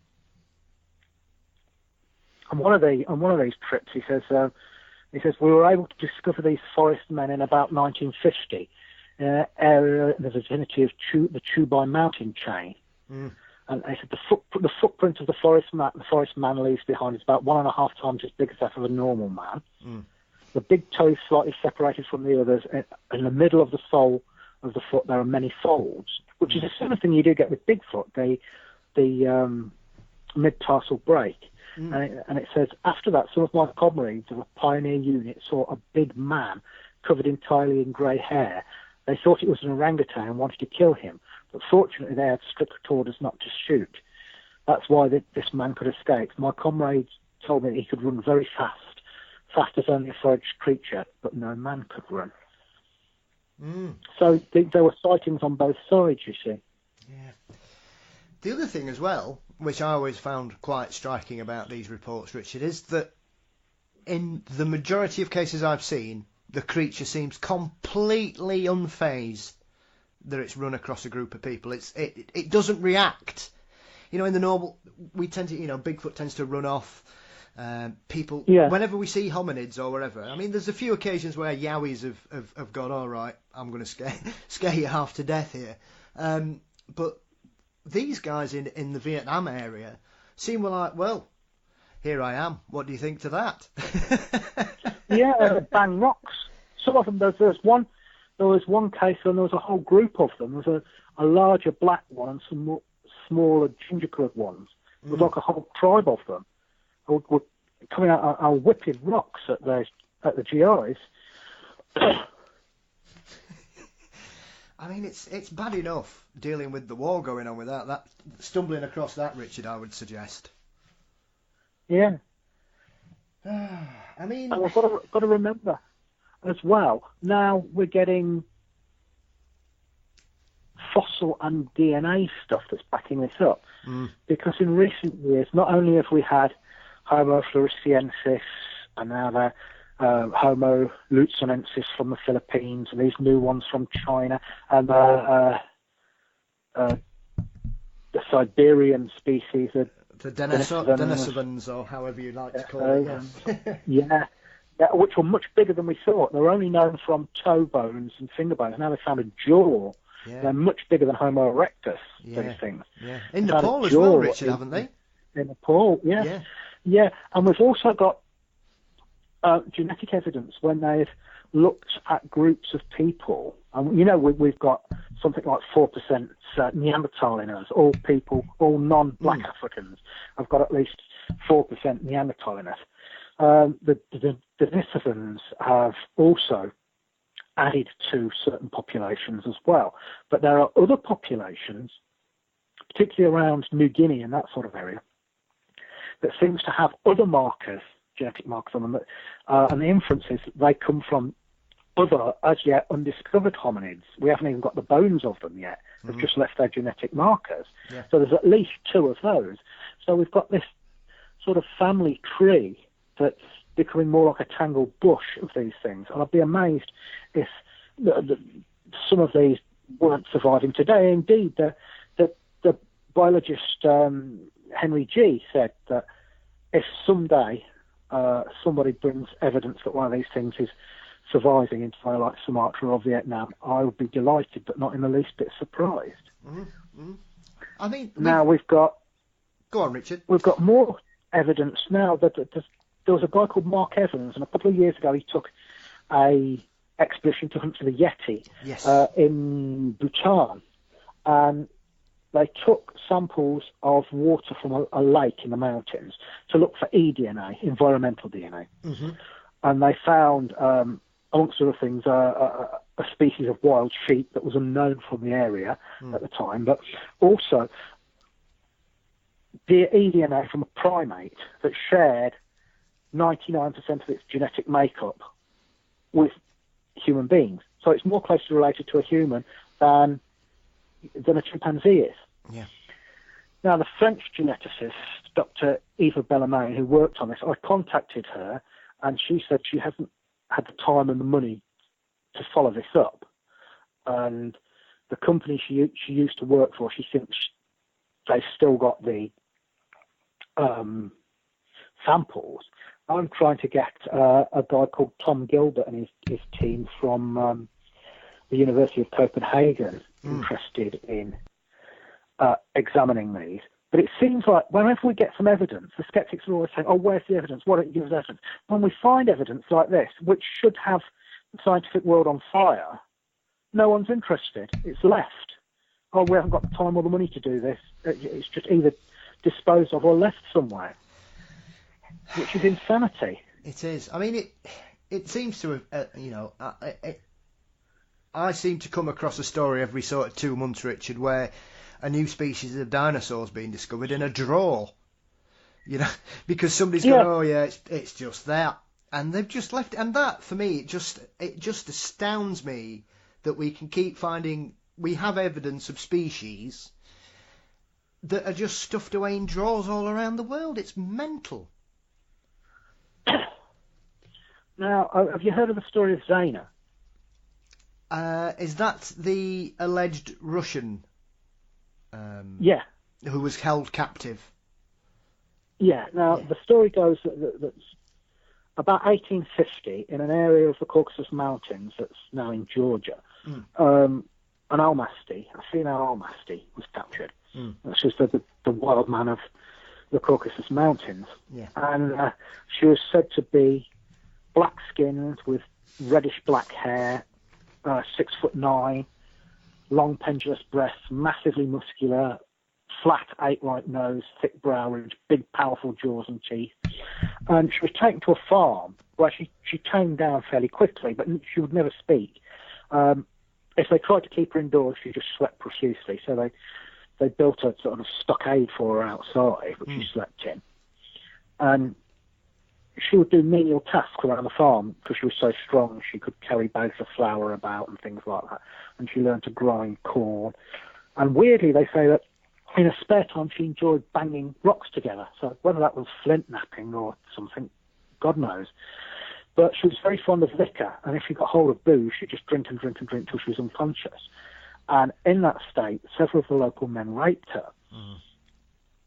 one of these trips, he says we were able to discover these forest men in about 1950 in an area in the vicinity of the Chubai mountain chain, and he said the footprint of the forest man leaves behind is about 1.5 times as big as that of a normal man. The big toe is slightly separated from the others. In the middle of the sole of the foot, there are many folds, which is a similar thing you do get with Bigfoot, the mid-tarsal break. And it says, after that, some of my comrades of a pioneer unit saw a big man covered entirely in grey hair. They thought it was an orangutan and wanted to kill him, but fortunately they had strict orders not to shoot. That's why this man could escape. My comrades told me that he could run very fast as only a foraged creature, but no man could run. So there were sightings on both sides, you see. Yeah. The other thing as well, which I always found quite striking about these reports, Richard, is that in the majority of cases I've seen, the creature seems completely unfazed that it's run across a group of people. It doesn't react. In the normal, we tend to, Bigfoot tends to run off. People, whenever we see hominids or whatever, I mean, there's a few occasions where Yowies have gone, all right, I'm going to scare you half to death here. But these guys in the Vietnam area seem like, well, here I am. What do you think to that? Yeah, bang rocks. Some of them, there was one case and there was a whole group of them. There was a larger black one and some smaller ginger-coloured ones. There was like a whole tribe of them. Were coming out are whipping rocks at the GIs. I mean, it's bad enough dealing with the war going on without that stumbling across that, Richard, I would suggest. Yeah. I mean, and we've got to remember as well. Now we're getting fossil and DNA stuff that's backing this up, because in recent years, not only have we had Homo floresiensis, and now Homo luzonensis from the Philippines, and these new ones from China, and the Siberian species, the Denisovans, or however you like to call it. Yeah, which were much bigger than we thought. They were only known from toe bones and finger bones. Now they found a jaw. Yeah. They're much bigger than Homo erectus, these things. Yeah. In Nepal as well, Richard, haven't they? In Nepal, yeah. And we've also got genetic evidence when they've looked at groups of people. And, we've got something like 4% Neanderthal in us. All people, all non-black Africans have got at least 4% Neanderthal in us. The Denisovans have also added to certain populations as well. But there are other populations, particularly around New Guinea and that sort of area, that seems to have other markers, genetic markers on them, and the inference is that they come from other, as yet undiscovered hominids. We haven't even got the bones of them yet. They've just left their genetic markers. Yeah. So there's at least 2 of those. So we've got this sort of family tree that's becoming more like a tangled bush of these things. And I'd be amazed if some of these weren't surviving today. Indeed, the biologist Henry G. said that if someday somebody brings evidence that one of these things is surviving in somewhere like Sumatra or Vietnam, I would be delighted, but not in the least bit surprised. I think now we've got. Go on, Richard. We've got more evidence now that there was a guy called Mark Evans, and a couple of years ago he took a expedition to hunt for the Yeti in Bhutan, and they took samples of water from a lake in the mountains to look for eDNA, environmental DNA, and they found, amongst other things, a species of wild sheep that was unknown from the area at the time, but also the eDNA from a primate that shared 99% of its genetic makeup with human beings. So it's more closely related to a human than a chimpanzee is. Yeah. Now, the French geneticist, Dr. Eva Bellarmine, who worked on this, I contacted her, and she said she hasn't had the time and the money to follow this up. And the company she used to work for, she thinks they've still got the samples. I'm trying to get a guy called Tom Gilbert and his team from the University of Copenhagen interested in examining these. But it seems like whenever we get some evidence, the skeptics are always saying, oh, where's the evidence? Why don't you give us evidence? When we find evidence like this, which should have the scientific world on fire, no one's interested. It's left. Oh, we haven't got the time or the money to do this. It's just either disposed of or left somewhere, which is insanity. It is. I mean, it seems to have, I seem to come across a story every sort of 2 months, Richard, where a new species of dinosaur's been discovered in a drawer, because somebody's gone, oh yeah, it's just that, and they've just left it. And that, for me, it just astounds me that we can keep finding. We have evidence of species that are just stuffed away in drawers all around the world. It's mental. Now, have you heard of the story of Zayna? Is that the alleged Russian? Who was held captive? Yeah. Now, the story goes that about 1850, in an area of the Caucasus Mountains that's now in Georgia, an almasty, a female almasty, was captured. That's just the wild man of the Caucasus Mountains. Yeah. And she was said to be black-skinned with reddish-black hair, 6'9", long pendulous breasts, massively muscular, flat 8-right nose, thick brow ridge, big powerful jaws and teeth. And she was taken to a farm where she tamed down fairly quickly, but she would never speak. If they tried to keep her indoors, she just slept profusely. So they built a sort of stockade for her outside, which she slept in. And she would do menial tasks around the farm because she was so strong. She could carry bags of flour about and things like that. And she learned to grind corn. And weirdly, they say that in her spare time, she enjoyed banging rocks together. So whether that was flint knapping or something, God knows. But she was very fond of liquor, and if she got hold of booze, she'd just drink and drink and drink till she was unconscious. And in that state, several of the local men raped her.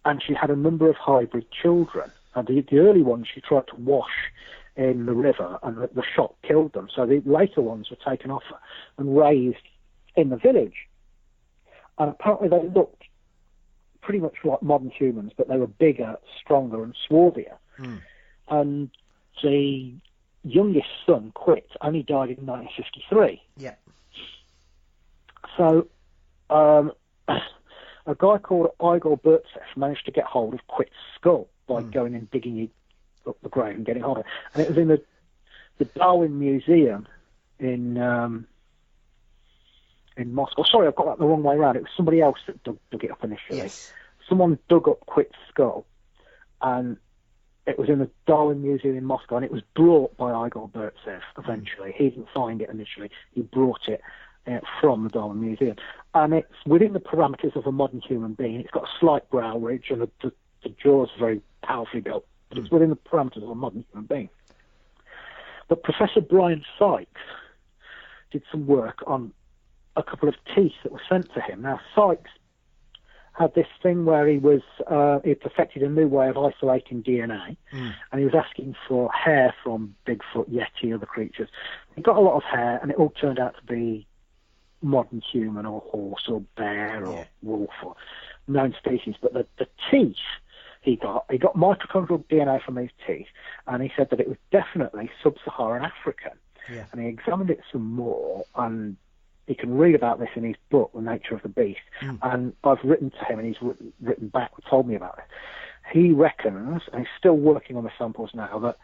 And she had a number of hybrid children. And the early ones she tried to wash in the river, and the shock killed them. So the later ones were taken off her and raised in the village. And apparently they looked pretty much like modern humans, but they were bigger, stronger, and swarthier. And the youngest son, Quit, only died in 1953. Yeah. So a guy called Igor Burtsev managed to get hold of Quit's skull by going and digging it up the grave and getting hold of it. And it was in the Darwin Museum in Moscow. Sorry, I've got that the wrong way around. It was somebody else that dug it up initially. Yes. Someone dug up Quit's skull, and it was in the Darwin Museum in Moscow, and it was brought by Igor Burtsev eventually. He didn't find it initially. He brought it from the Darwin Museum. And it's within the parameters of a modern human being. It's got a slight brow ridge, and the jaws are very powerfully built. But it's within the parameters of a modern human being. But Professor Brian Sykes did some work on a couple of teeth that were sent to him. Now, Sykes had this thing where he perfected a new way of isolating DNA, and he was asking for hair from Bigfoot, Yeti, other creatures. He got a lot of hair, and it all turned out to be modern human or horse or bear or wolf or known species. But the teeth he got mitochondrial DNA from these teeth, and he said that it was definitely sub-Saharan African. Yeah. And he examined it some more, and you can read about this in his book, The Nature of the Beast. And I've written to him, and he's written back and told me about it. He reckons, and he's still working on the samples now, that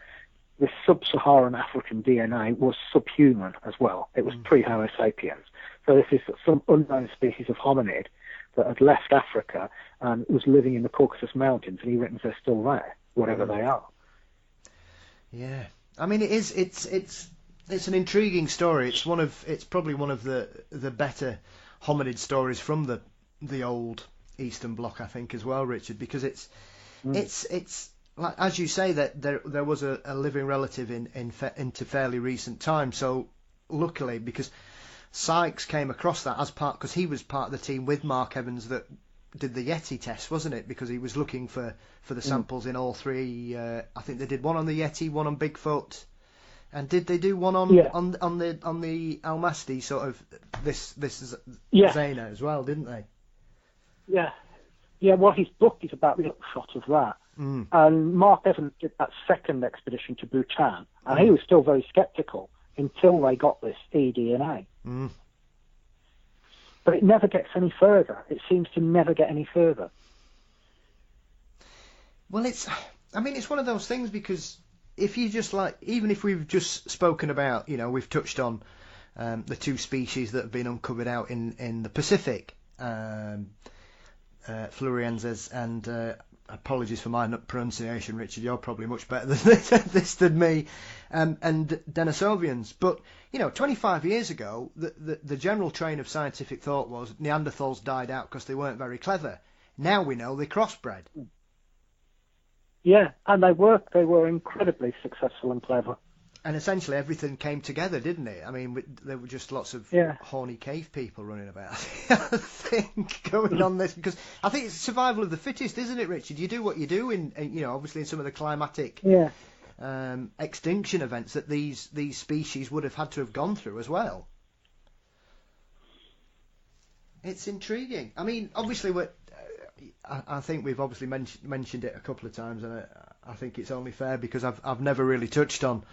the sub-Saharan African DNA was subhuman as well. It was pre-Homo sapiens. So this is some unknown species of hominid that had left Africa and was living in the Caucasus Mountains, and he reckons they're still there, whatever they are. Yeah. I mean, it's an intriguing story. It's probably one of the better hominid stories from the old Eastern Bloc, I think, as well, Richard, because it's like, as you say, that there was a living relative into fairly recent time. So luckily, because Sykes came across that because he was part of the team with Mark Evans that did the Yeti test, wasn't it? Because he was looking for the samples in all three. I think they did one on the Yeti, one on Bigfoot. And did they do one on the Almasty, sort of this is Zana as well, didn't they? Yeah. Yeah, well, his book is about the upshot of that. And Mark Evans did that second expedition to Bhutan, and he was still very sceptical until they got this eDNA. But it never gets any further. It seems to never get any further. Well, it's one of those things, because if you just even if we've just spoken about, we've touched on the two species that have been uncovered out in the Pacific, Florienses, and apologies for my pronunciation, Richard, you're probably much better than this than me, and Denisovians. But 25 years ago, the general train of scientific thought was Neanderthals died out because they weren't very clever. Now we know they crossbred. Yeah, and they were incredibly successful and clever. And essentially everything came together, didn't it? I mean, there were just lots of horny cave people running about, I think, going on this. Because I think it's survival of the fittest, isn't it, Richard? You do what you do in obviously in some of the climatic extinction events that these species would have had to have gone through as well. It's intriguing. I mean, obviously, I think we've obviously mentioned it a couple of times, and I think it's only fair because I've never really touched on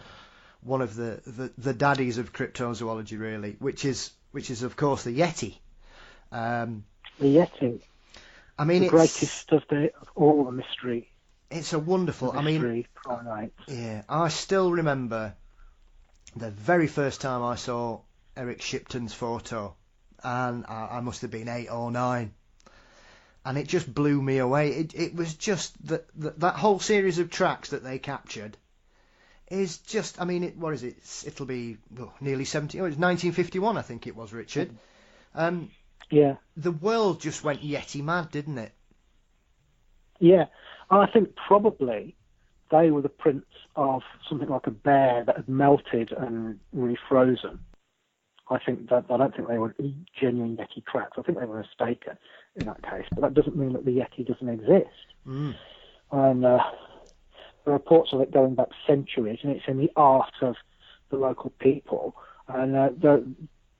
one of the daddies of cryptozoology, really, which is of course the Yeti. The Yeti. I mean, it's the greatest of all the mystery. It's a wonderful. Primates. Yeah, I still remember the very first time I saw Eric Shipton's photo, and I must have been 8 or 9. And it just blew me away. It was just that whole series of tracks that they captured is just, what is it? It'll be nearly 70. Oh, it was 1951, I think it was, Richard. Yeah. The world just went Yeti mad, didn't it? Yeah. I think probably they were the prints of something like a bear that had melted and refrozen. I don't think they were genuine Yeti tracks. I think they were mistaken in that case. But that doesn't mean that the Yeti doesn't exist. Mm. And there are reports of it going back centuries, and it's in the art of the local people. And the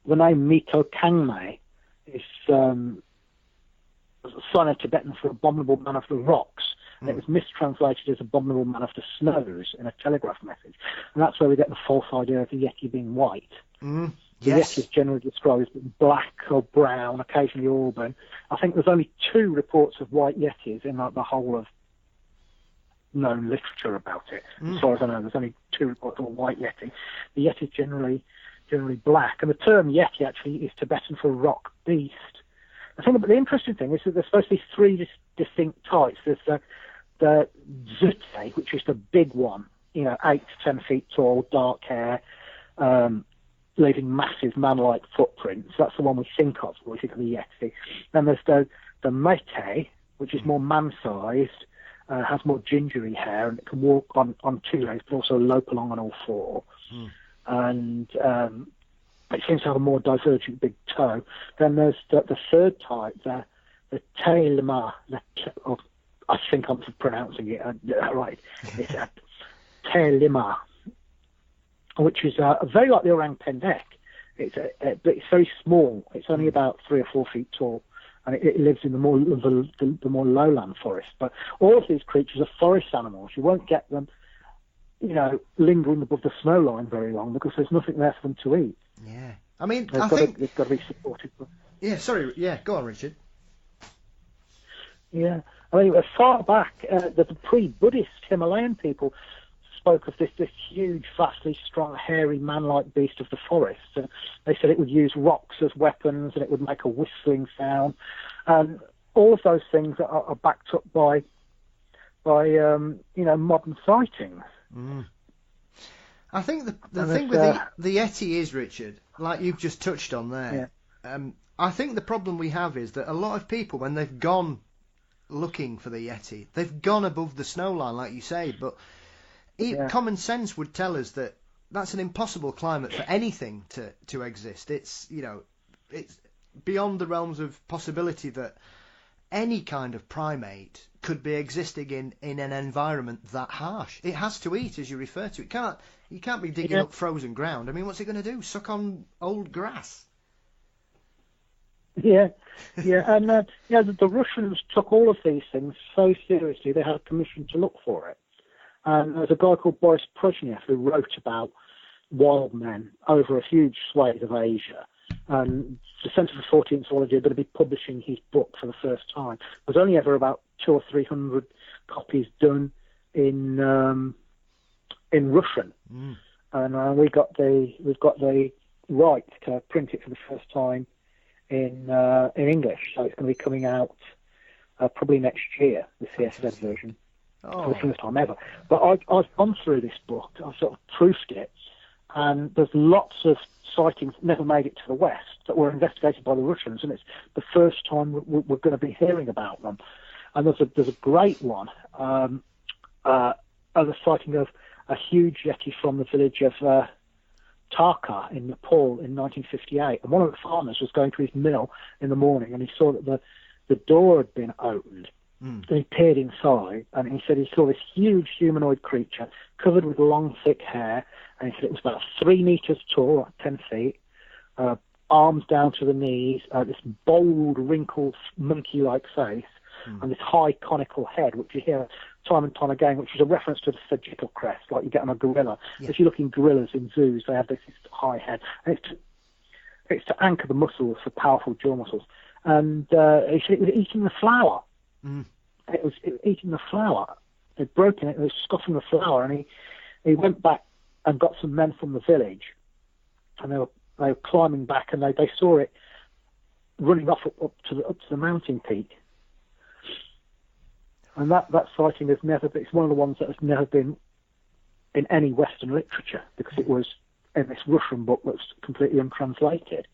name Mito Kangme is Sino-Tibetan for abominable man of the rocks. And it was mistranslated as abominable man of the snows in a telegraph message. And that's where we get the false idea of the Yeti being white. Mm. The Yes. Yeti is generally described as being black or brown, occasionally auburn. I think there's only 2 reports of white Yetis in the whole of known literature about it. As far as I know, there's only 2 reports of a white Yeti. The Yeti is generally black. And the term Yeti actually is Tibetan for rock beast. The interesting thing is that there's supposed to be 3 distinct types. There's the Zute, which is the big one, 8 to 10 feet tall, dark hair, leaving massive man-like footprints. That's the one we think of when we think of the Yeti. Then there's the Mete, which is more man-sized, has more gingery hair, and it can walk on 2 legs, but also lope along on all 4. And it seems to have a more divergent big toe. Then there's the third type, the Tailima. I think I'm pronouncing it right. It's a Tailima, which is very like the Orang Pendek. But it's very small. It's only about 3 or 4 feet tall, and it lives in the more lowland forest. But all of these creatures are forest animals. You won't get them, lingering above the snow line very long because there's nothing there for them to eat. Yeah, I mean, they've got to be supported. Yeah, sorry. Yeah, go on, Richard. Yeah, I mean, as far back, the pre-Buddhist Himalayan people spoke of this huge, vastly strong, hairy, man-like beast of the forest. And they said it would use rocks as weapons, and it would make a whistling sound. And all of those things are backed up by modern sightings. Mm. I think the thing with the Yeti is, Richard, like you've just touched on there. Yeah. I think the problem we have is that a lot of people, when they've gone looking for the Yeti, they've gone above the snow line, like you say, but common sense would tell us that that's an impossible climate for anything to exist. It's it's beyond the realms of possibility that any kind of primate could be existing in an environment that harsh. It has to eat, as you refer to. You can't be digging up frozen ground. I mean, what's it going to do? Suck on old grass? Yeah, and the Russians took all of these things so seriously they had permission to look for it. And there's a guy called Boris Prozhnev who wrote about wild men over a huge swathe of Asia. And the Centre for 14th Zoology are going to be publishing his book for the first time. There's only ever about 200 or 300 copies done in Russian, and we've got the right to print it for the first time in English. So it's going to be coming out probably next year, the CSZ version, for the first time ever. But I've gone through this book. I've sort of proofed it, and there's lots of sightings that never made it to the West that were investigated by the Russians, and it's the first time we're going to be hearing about them. And there's a great one, a sighting of a huge Yeti from the village of Tarka in Nepal in 1958. And one of the farmers was going to his mill in the morning, and he saw that the door had been opened. And he peered inside, and he said he saw this huge humanoid creature covered with long, thick hair, and he said it was about 3 meters tall, like 10 feet, arms down to the knees, this bold, wrinkled, monkey-like face, and this high conical head, which you hear time and time again, which is a reference to the surgical crest, like you get on a gorilla. Yeah. If you look in gorillas in zoos, they have this high head. And it's to anchor the muscles for powerful jaw muscles. And he said it was eating the flour. It was eating the flour. They'd broken it, it was scoffing the flour, and he went back and got some men from the village, and they were climbing back, and they saw it running off up to the mountain peak. And that sighting has never been, it's one of the ones that has never been in any Western literature, because it was in this Russian book that's completely untranslated.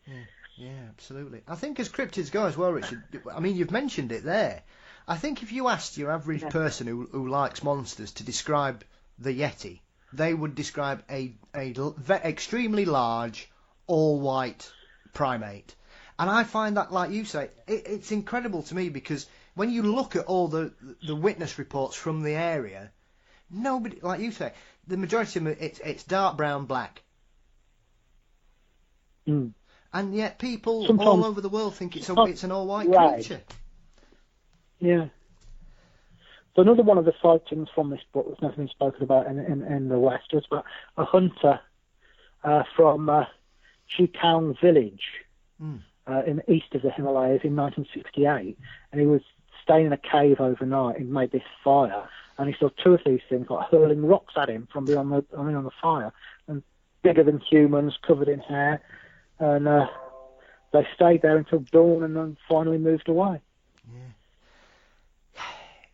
Yeah, absolutely. I think as cryptids go as well, Richard, I mean, you've mentioned it there. I think if you asked your average person who likes monsters to describe the Yeti, they would describe a extremely large, all-white primate. And I find that, like you say, it's incredible to me, because when you look at all the witness reports from the area, nobody, like you say, the majority of them, it's dark brown, black. Mm. And yet people Sometimes all over the world think it's an all-white creature. Yeah. So another one of the sightings from this book that's never been spoken about in the West was about a hunter from Chikang village in the east of the Himalayas in 1968, and he was staying in a cave overnight and made this fire, and he saw two of these things like hurling rocks at him from beyond the fire, and bigger than humans, covered in hair, and they stayed there until dawn and then finally moved away. Yeah.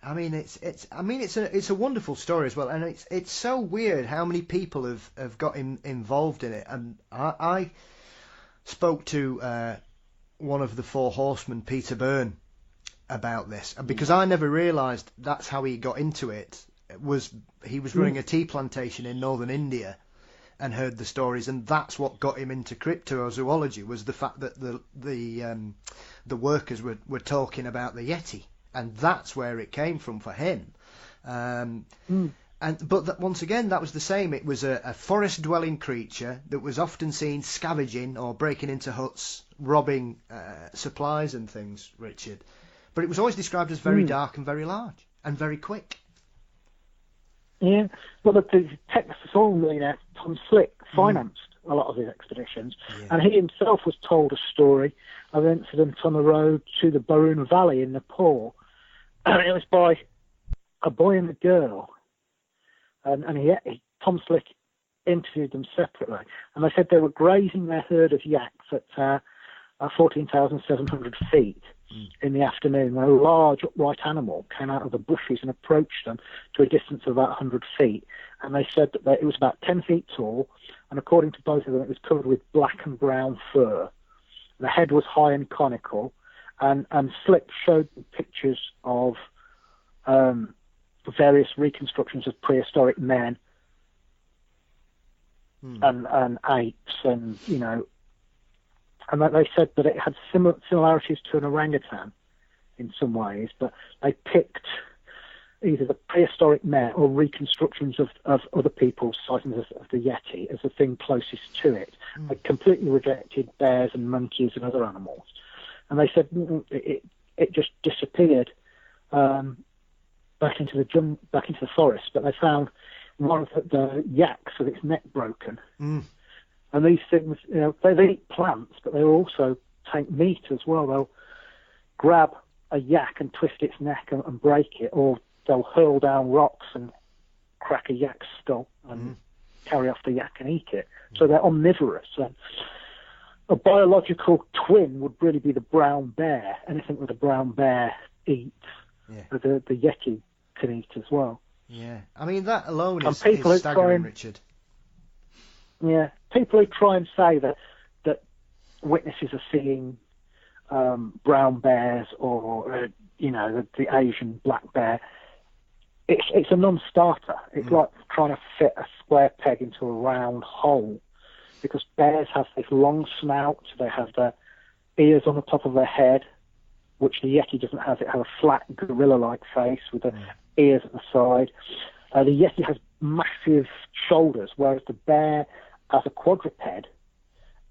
I mean, it's a wonderful story as well, and it's so weird how many people have got involved in it. And I spoke to one of the Four Horsemen, Peter Byrne, about this, and because I never realised that's how he got into it. He was running a tea plantation in northern India, and heard the stories, and that's what got him into cryptozoology, was the fact that the workers were talking about the Yeti. And that's where it came from for him. But once again, that was the same. It was a forest-dwelling creature that was often seen scavenging or breaking into huts, robbing supplies and things, Richard. But it was always described as very dark and very large and very quick. Yeah, well, the Texas oil millionaire Tom Slick financed a lot of his expeditions, and he himself was told a story of an incident on the road to the Barun Valley in Nepal. And it was by a boy and a girl, and Tom Slick interviewed them separately, and they said they were grazing their herd of yaks at 14,700 feet in the afternoon, when a large upright animal came out of the bushes and approached them to a distance of about 100 feet, and they said that it was about 10 feet tall, and according to both of them, it was covered with black and brown fur. The head was high and conical, and Slick showed them pictures of various reconstructions of prehistoric men and apes, and and they said that it had similarities to an orangutan in some ways, but they picked either the prehistoric men or reconstructions of other people's sightings of the Yeti as the thing closest to it. They completely rejected bears and monkeys and other animals. And they said it just disappeared back into the forest. But they found one of the yaks with its neck broken. And these things, they eat plants, but they also take meat as well. They'll grab a yak and twist its neck and break it, or they'll hurl down rocks and crack a yak's skull and carry off the yak and eat it. So they're omnivorous. And a biological twin would really be the brown bear. Anything that a brown bear eats, the Yeti can eat as well. Yeah, I mean, that alone is try staggering, Richard. Yeah, people who try and say that witnesses are seeing brown bears or the Asian black bear, it's a non-starter. It's like trying to fit a square peg into a round hole, because bears have this long snout, they have their ears on the top of their head, which the Yeti doesn't have. It has a flat gorilla-like face with the ears at the side. The Yeti has massive shoulders, whereas the bear has a quadruped.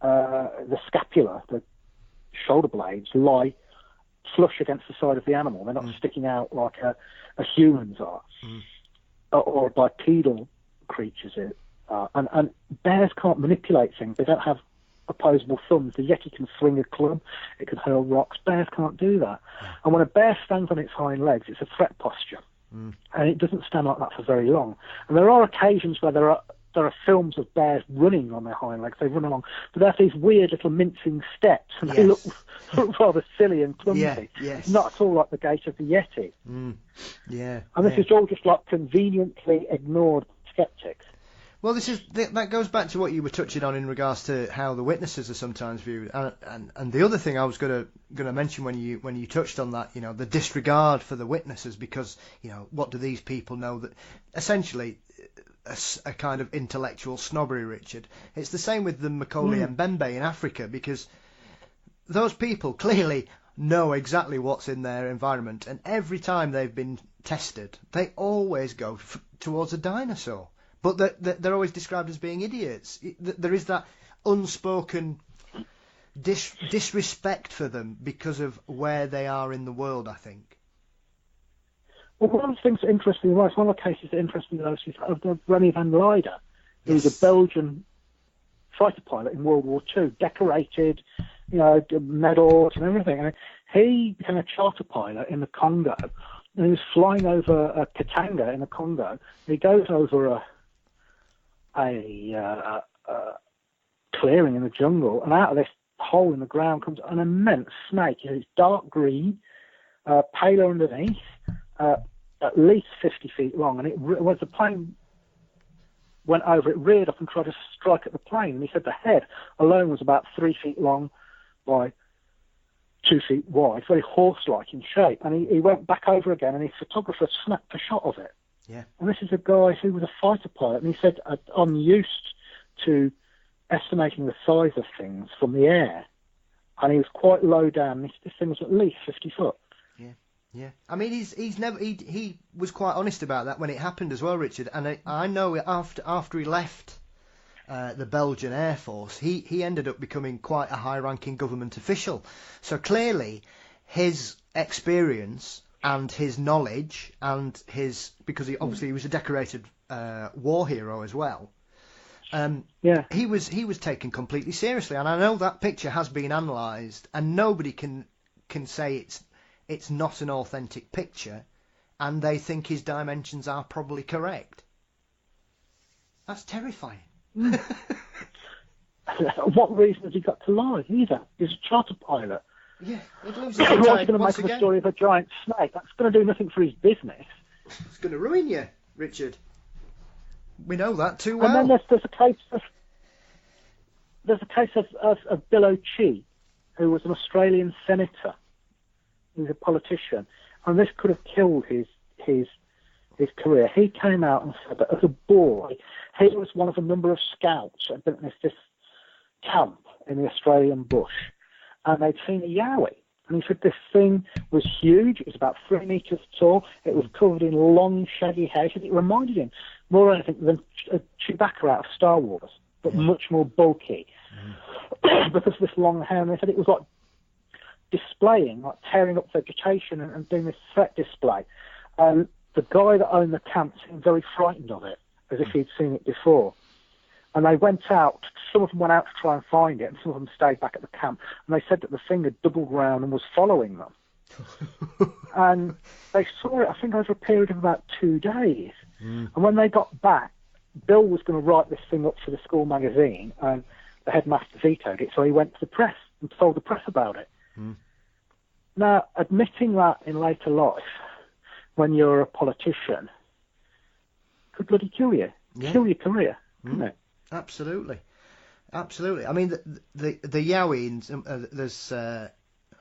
The scapula, the shoulder blades, lie flush against the side of the animal. They're not sticking out like a humans are, or bipedal creatures are. And bears can't manipulate things. They don't have opposable thumbs. The Yeti can swing a club, it can hurl rocks. Bears can't do that. And when a bear stands on its hind legs, it's a threat posture. And it doesn't stand like that for very long. And there are occasions where there are films of bears running on their hind legs. They run along, but they have these weird little mincing steps, and they look rather silly and clumsy. Not at all like the gait of the Yeti. And this is all just like conveniently ignored skeptics. Well, that goes back to what you were touching on in regards to how the witnesses are sometimes viewed, and the other thing I was going to mention when you touched on that, the disregard for the witnesses, because what do these people know? That essentially a kind of intellectual snobbery, Richard. It's the same with the Macaulay Mbembe in Africa, because those people clearly know exactly what's in their environment, and every time they've been tested, they always go towards a dinosaur. But they're always described as being idiots. There is that unspoken disrespect for them because of where they are in the world, I think. Well, one of the things interesting was one of the cases that interested me most is of the Remy van Leider, who was a Belgian fighter pilot in World War II, decorated, medals and everything. And he became a charter pilot in the Congo, and he was flying over Katanga in the Congo. And he goes over a clearing in the jungle, and out of this hole in the ground comes an immense snake. It's dark green, paler underneath, at least 50 feet long, and when the plane went over, it reared up and tried to strike at the plane, and he said the head alone was about 3 feet long by 2 feet wide, very horse-like in shape, and he went back over again, and his photographer snapped a shot of it. Yeah. And this is a guy who was a fighter pilot, and he said, I'm used to estimating the size of things from the air, and he was quite low down. This thing was at least 50 foot. Yeah. I mean, he was quite honest about that when it happened as well, Richard. And I know after he left the Belgian Air Force, he ended up becoming quite a high-ranking government official. So clearly, his experience and his knowledge and because he was a decorated war hero as well. He was taken completely seriously, and I know that picture has been analysed, and nobody can say it's not an authentic picture, and they think his dimensions are probably correct. That's terrifying. What reason has he got to lie either? He's a charter pilot. Yeah, it loses What's going to make up a story of a giant snake? That's going to do nothing for his business. It's going to ruin you, Richard. We know that too well. And then there's a case of Bill O'Chee, who was an Australian senator. He was a politician, and this could have killed his career. He came out and said that as a boy, he was one of a number of scouts that had been at this camp in the Australian bush, and they'd seen a Yowie. And he said this thing was huge. It was about 3 meters tall. It was covered in long, shaggy hair. He said it reminded him more of anything than Chewbacca out of Star Wars, but much more bulky because of this long hair. And they said it was like displaying, like tearing up vegetation and doing this threat display. And the guy that owned the camp seemed very frightened of it, as if he'd seen it before. And they went out, some of them went out to try and find it, and some of them stayed back at the camp. And they said that the thing had doubled round and was following them. And they saw it, I think, over a period of about 2 days. And when they got back, Bill was going to write this thing up for the school magazine, and the headmaster vetoed it, so he went to the press and told the press about it. Now, admitting that in later life, when you're a politician, could bloody kill you. Kill your career, couldn't it? Absolutely. I mean, the Yowie, there's, and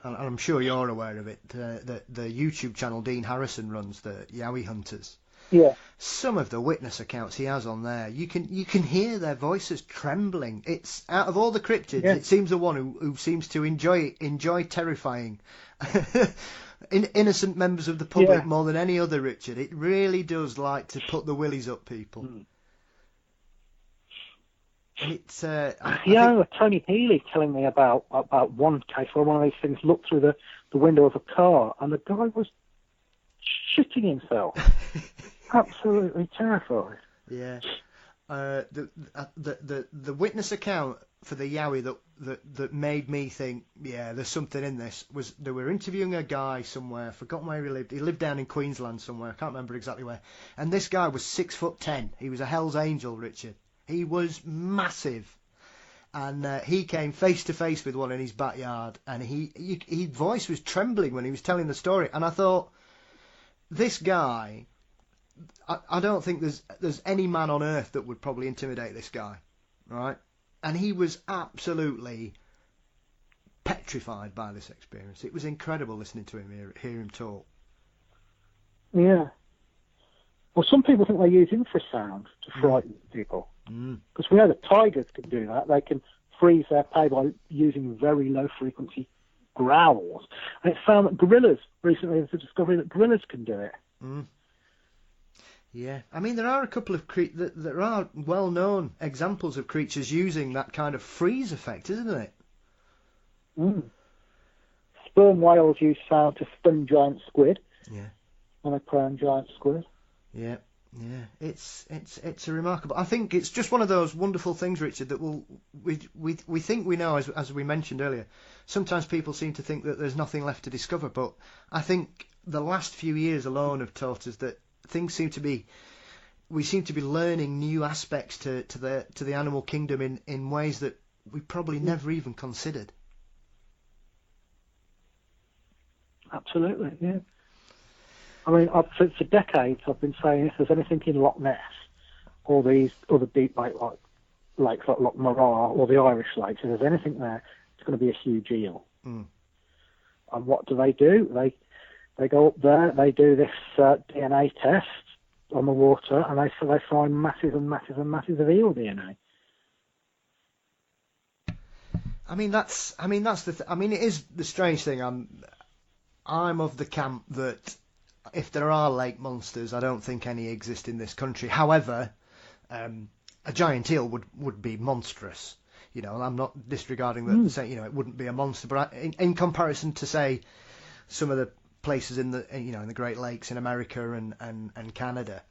I'm sure you're aware of it, the YouTube channel Dean Harrison runs, the Yowie Hunters. Yeah. Some of the witness accounts he has on there, you can hear their voices trembling. It's out of all the cryptids, it seems the one who seems to enjoy terrifying innocent members of the public more than any other, Richard. It really does like to put the willies up people. And it's Tony Healy telling me about one case where one of these things looked through the window of a car, and the guy was shitting himself. Absolutely terrified. Yeah. The witness account for the Yowie that made me think, there's something in this, was they were interviewing a guy somewhere, I've forgotten where he lived. He lived down in Queensland somewhere, I can't remember exactly where. And this guy was 6'10". He was a Hell's Angel, Richard. He was massive. And he came face to face with one in his backyard, and his voice was trembling when he was telling the story. And I thought, this guy, I don't think there's any man on earth that would probably intimidate this guy, right? And he was absolutely petrified by this experience. It was incredible listening to him, hear him talk. Yeah. Well, some people think they use infrasound to frighten people. Because we know that tigers can do that. They can freeze their prey by using very low frequency growls. And it's found that gorillas, recently there's a discovery that gorillas can do it. Yeah, I mean, there are a couple of there are well-known examples of creatures using that kind of freeze effect, isn't it? Sperm whales use sound to stun giant squid. Yeah. When they prey on giant squid. Yeah. It's a remarkable. I think it's just one of those wonderful things, Richard, that we think we know, as we mentioned earlier. Sometimes people seem to think that there's nothing left to discover, but I think the last few years alone have taught us that we seem to be learning new aspects to the animal kingdom in ways that we probably never even considered. Absolutely, yeah. I mean, for decades I've been saying if there's anything in Loch Ness or these other deep lakes like Loch Morar or the Irish lakes, if there's anything there, it's going to be a huge eel. And what do? They go up there, they do this DNA test on the water, and they find masses and masses and masses of eel DNA. It is the strange thing. I'm of the camp that if there are lake monsters, I don't think any exist in this country. However, a giant eel would be monstrous. You know, I'm not disregarding that. It wouldn't be a monster, but in comparison to say some of the places in the Great Lakes in America and Canada,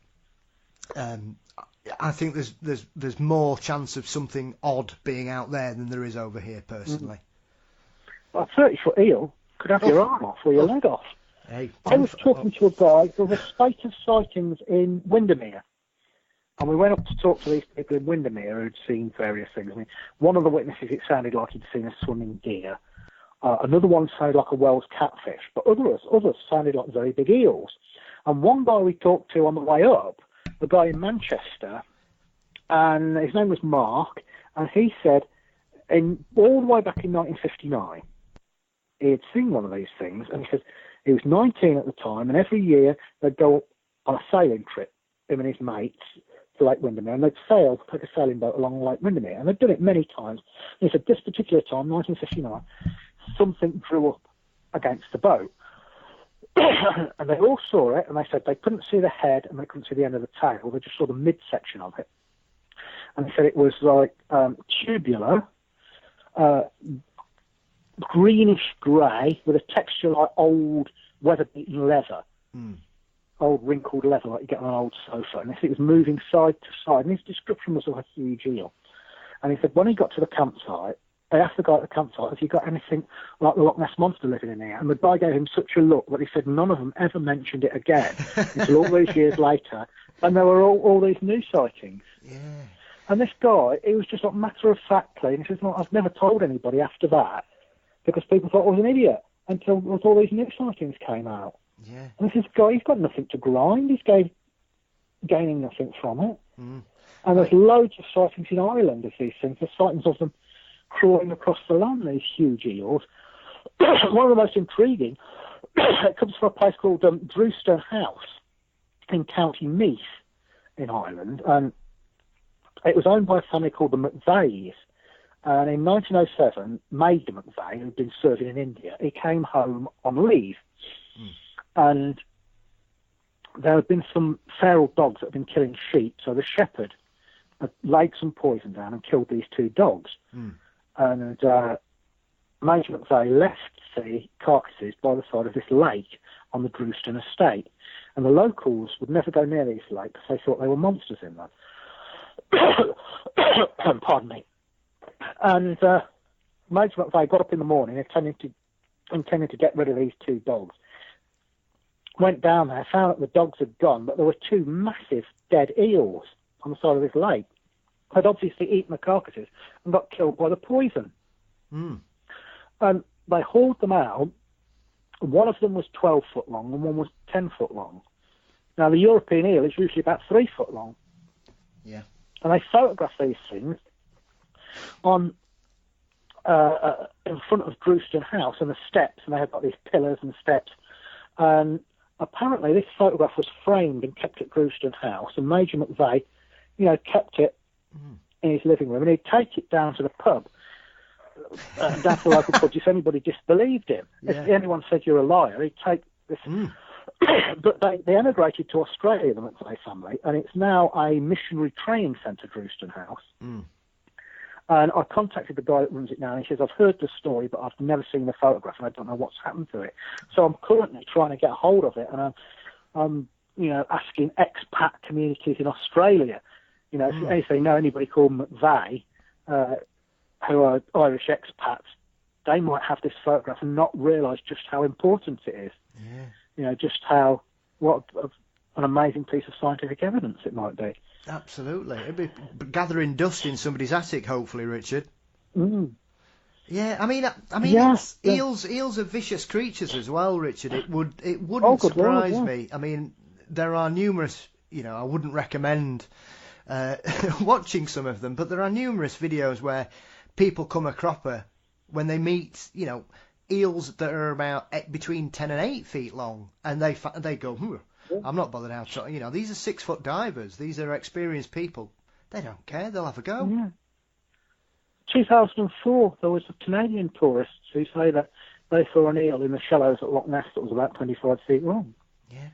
I think there's more chance of something odd being out there than there is over here, personally. Well, a 30-foot eel could have your arm off or your leg off. Hey, I was talking to a guy. There was a spate of sightings in Windermere, and we went up to talk to these people in Windermere who'd seen various things. I mean, one of the witnesses, it sounded like he'd seen a swimming deer. Another one sounded like a Wells catfish, but others sounded like very big eels. And one guy we talked to on the way up, the guy in Manchester, and his name was Mark, and he said, all the way back in 1959, he had seen one of these things, and he said he was 19 at the time, and every year they'd go on a sailing trip, him and his mates, to Lake Windermere, and they'd take a sailing boat along Lake Windermere, and they'd done it many times. And he said this particular time, 1959, something drew up against the boat. And they all saw it, and they said they couldn't see the head and they couldn't see the end of the tail. They just saw the midsection of it. And they said it was like tubular, greenish grey with a texture like old weather-beaten leather, old wrinkled leather like you get on an old sofa. And they said it was moving side to side. And his description was of a huge eel. And he said when he got to the campsite, they asked the guy at the campsite, have you got anything like the Loch Ness Monster living in here? And the guy gave him such a look that he said none of them ever mentioned it again until all these years later. And there were all these new sightings. Yeah. And this guy, he was just like matter-of-factly, and he says, I've never told anybody after that because people thought I was an idiot until all these new sightings came out. Yeah. And this guy, he's got nothing to grind. He's gaining nothing from it. And there's loads of sightings in Ireland of these things. There's sightings of them crawling across the land, these huge eels. One of the most intriguing, it comes from a place called Drewston House in County Meath in Ireland, and it was owned by a family called the McVeighs. And in 1907, Major McVeigh, who'd been serving in India, he came home on leave. And there had been some feral dogs that had been killing sheep, so the shepherd had laid some poison down and killed these two dogs. And Major McVeigh left the carcasses by the side of this lake on the Drewston estate. And the locals would never go near these lakes because they thought there were monsters in them. Pardon me. And Major McVeigh got up in the morning intending to get rid of these two dogs. Went down there, found that the dogs had gone, but there were two massive dead eels on the side of this lake. Had obviously eaten the carcasses and got killed by the poison. And they hauled them out. One of them was 12 foot long and one was 10 foot long. Now, the European eel is usually about 3 foot long. Yeah. And they photograph these things on in front of Drewston House and the steps, and they have got these pillars and steps. And apparently this photograph was framed and kept at Drewston House, and Major McVeigh, kept it in his living room, and he'd take it down to the pub, down to the local pub, if anybody disbelieved him. Yeah. If anyone said you're a liar, he'd take this. But they emigrated to Australia, the McVeigh family, and it's now a missionary training centre, Drewston House. And I contacted the guy that runs it now, and he says, I've heard the story, but I've never seen the photograph, and I don't know what's happened to it. So I'm currently trying to get hold of it, and I'm asking expat communities in Australia, if they know anybody called McVeigh, who are Irish expats, they might have this photograph and not realise just how important it is. Yeah. Just what an amazing piece of scientific evidence it might be. Absolutely. It'd be gathering dust in somebody's attic, hopefully, Richard. Yeah, I mean, Yes, eels are vicious creatures as well, Richard. It wouldn't surprise me. I mean, there are numerous. I wouldn't recommend watching some of them, but there are numerous videos where people come a cropper when they meet, eels that are about between 10 and 8 feet long, and they go, I'm not bothered how to, these are 6 foot divers. These are experienced people. They don't care. They'll have a go. Yeah. 2004, there was a Canadian tourists who say that they saw an eel in the shallows at Loch Ness that was about 25 feet long. Yeah.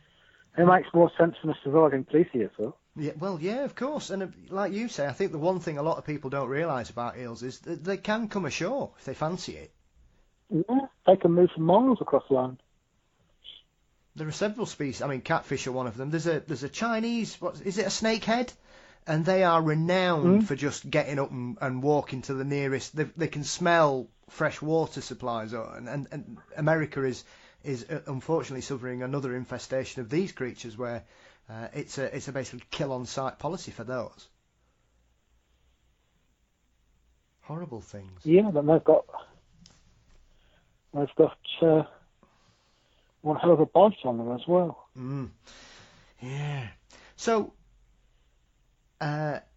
It makes more sense than a surviving plesiosaur. Yeah, well, yeah, of course. And like you say, I think the one thing a lot of people don't realise about eels is that they can come ashore if they fancy it. Yeah, they can move for miles across land. There are several species. I mean, catfish are one of them. There's a Chinese, is it a snakehead? And they are renowned for just getting up and walking to the nearest. They can smell fresh water supplies, and America is unfortunately suffering another infestation of these creatures where it's a basically kill on sight policy for those. Horrible things. Yeah, but they've got one hell of a bite on them as well. Yeah. So,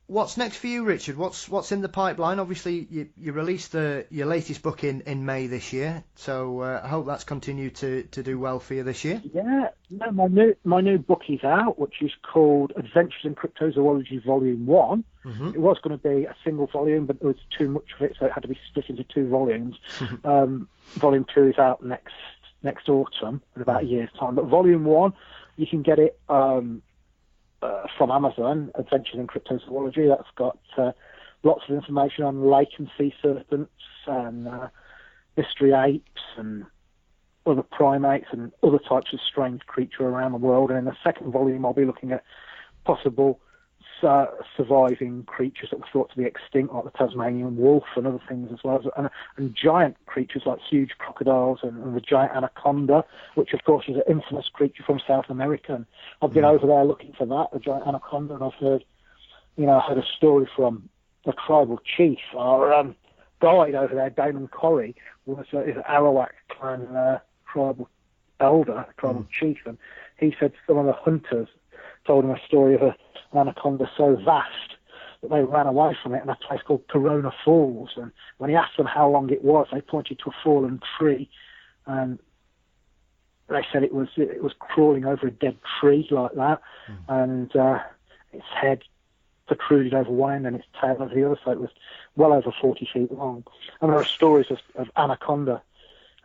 what's next for you, Richard? What's in the pipeline? Obviously, you released your latest book in May this year, so I hope that's continued to do well for you this year. Yeah, no, my new book is out, which is called Adventures in Cryptozoology Volume 1. It was going to be a single volume, but there was too much of it, so it had to be split into 2 volumes. Volume 2 is out next autumn, in about a year's time. But Volume 1, you can get it from Amazon, Adventures in Cryptozoology. That's got lots of information on lake and sea serpents and mystery apes and other primates and other types of strange creature around the world. And in the second volume, I'll be looking at possible surviving creatures that were thought to be extinct, like the Tasmanian wolf and other things as well, and giant creatures like huge crocodiles and the giant anaconda, which of course is an infamous creature from South America. And I've been over there looking for that, the giant anaconda, and I've heard a story from a tribal chief, our guide over there, Damon Corrie, was is an Arawak clan tribal elder, tribal chief, and he said some of the hunters told him a story of an anaconda so vast that they ran away from it in a place called Corona Falls. And when he asked them how long it was, they pointed to a fallen tree, and they said it was crawling over a dead tree like that, and its head protruded over one end and its tail over the other, so it was well over 40 feet long. And there are stories of anaconda,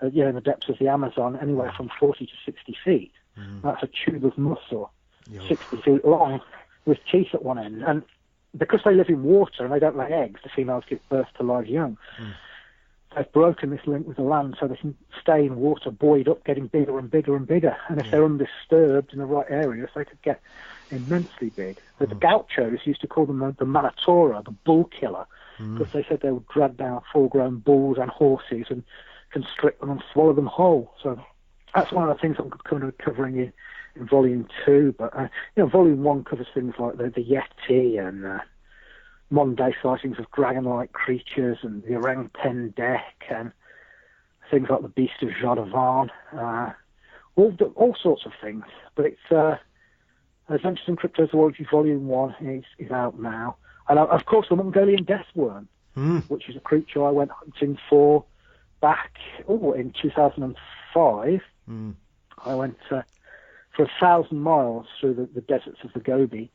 in the depths of the Amazon, anywhere from 40 to 60 feet. That's a tube of muscle, 60 feet long, with teeth at one end. And because they live in water and they don't lay eggs, the females give birth to live young. They've broken this link with the land so they can stay in water, buoyed up, getting bigger and bigger and bigger. And if they're undisturbed in the right areas, they could get immensely big. But the gauchos used to call them the Manatora, the bull killer, because they said they would drag down full-grown bulls and horses and constrict them and swallow them whole. So that's one of the things I'm kind of covering in Volume 2. But Volume 1 covers things like the Yeti and modern-day sightings of dragon-like creatures and the Orang Pendek and things like the Beast of Jardavon, all sorts of things. But it's Adventures in Cryptozoology Volume 1 is out now. And, of course, the Mongolian death worm, which is a creature I went hunting for back in 2005. I went for 1,000 miles through the deserts of the Gobi